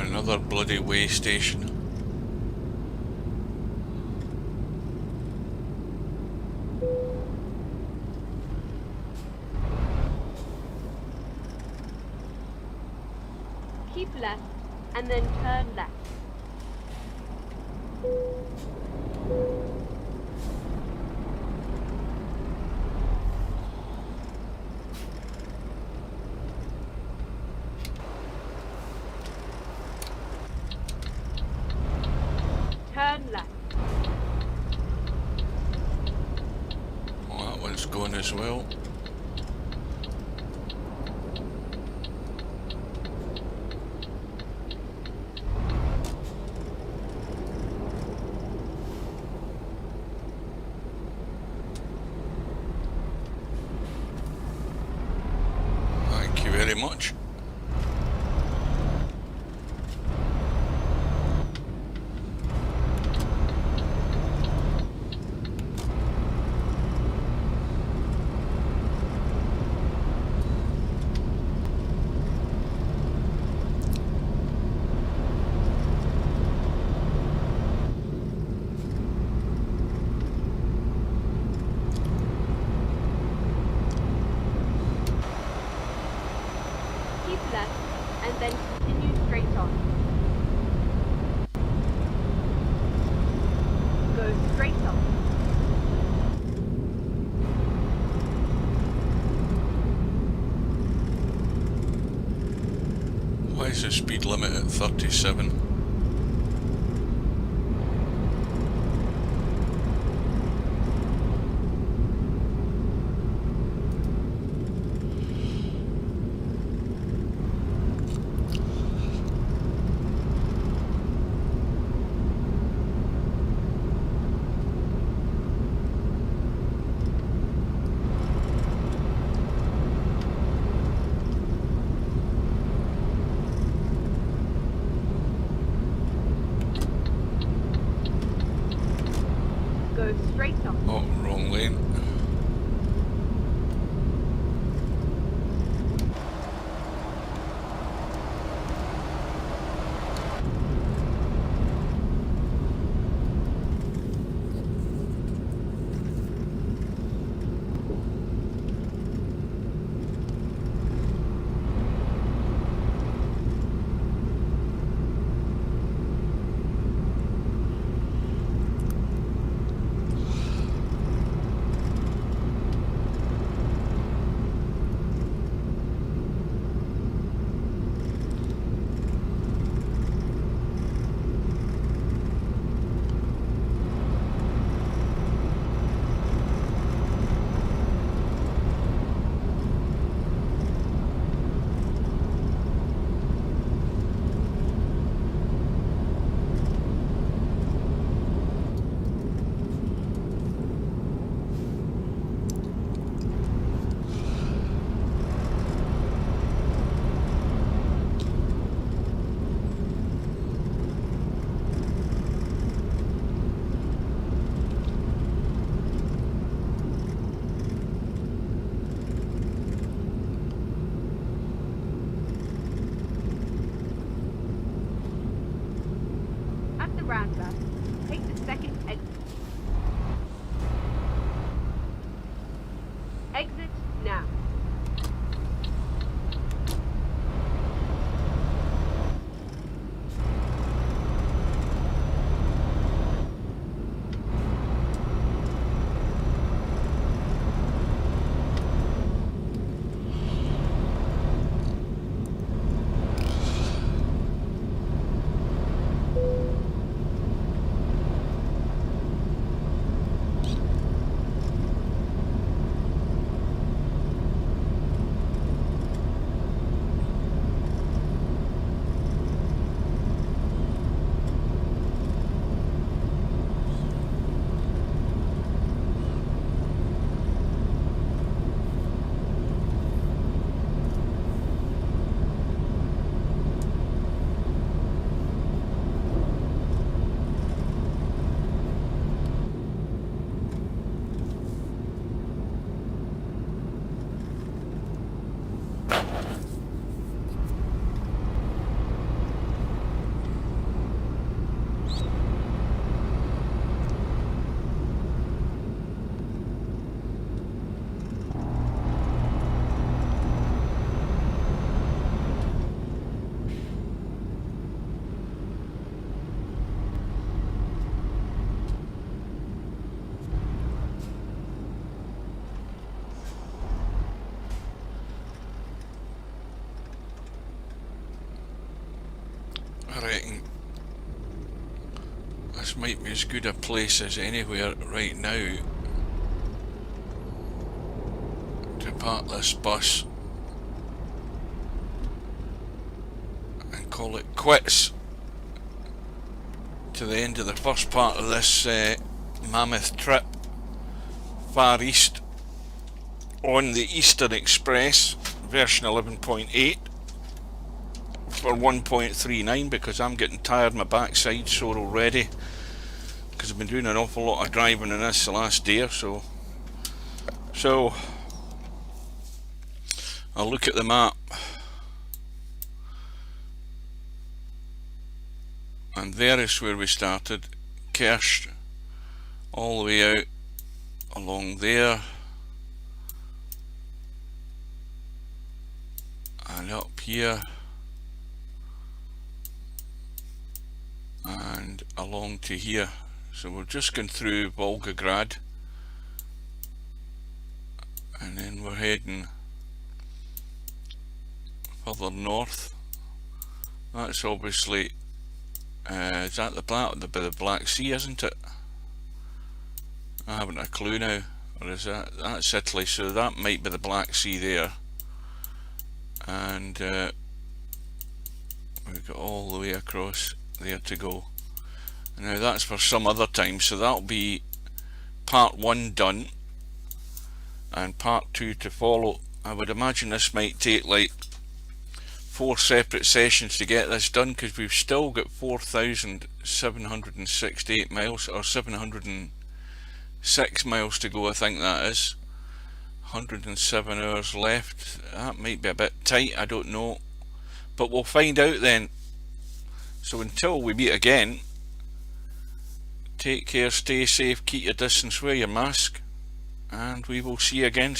Another bloody way station.
Keep left and then turn left. Turn left.
Well, that one's going as well. Thank you very much.
Keep left and then continue straight on. Go straight on.
Why is the speed limit at 37?
Go straight on.
Oh, wrong lane.
roundabout. Take the second exit. Exit now.
I reckon this might be as good a place as anywhere right now to park this bus and call it quits to the end of the first part of this mammoth trip far east on the Eastern Express version 11.8 for 1.39, because I'm getting tired, my backside sore already, because I've been doing an awful lot of driving in this the last day or so. So I'll look at the map, and there is where we started. Kersh all the way out along there and up here and along to here. So we're just going through Volgograd, and then we're heading further north. That's obviously is that the Black Sea, isn't it? I haven't a clue now. Or is that's Italy? So that might be the Black Sea there. And we've got all the way across there to go. Now that's for some other time, so that'll be part 1 done and part 2 to follow. I would imagine this might take like 4 separate sessions to get this done, because we've still got 4,768 miles, or 706 miles to go, I think that is. 107 hours left. That might be a bit tight, I don't know, but we'll find out then. So until we meet again, take care, stay safe, keep your distance, wear your mask, and we will see you again.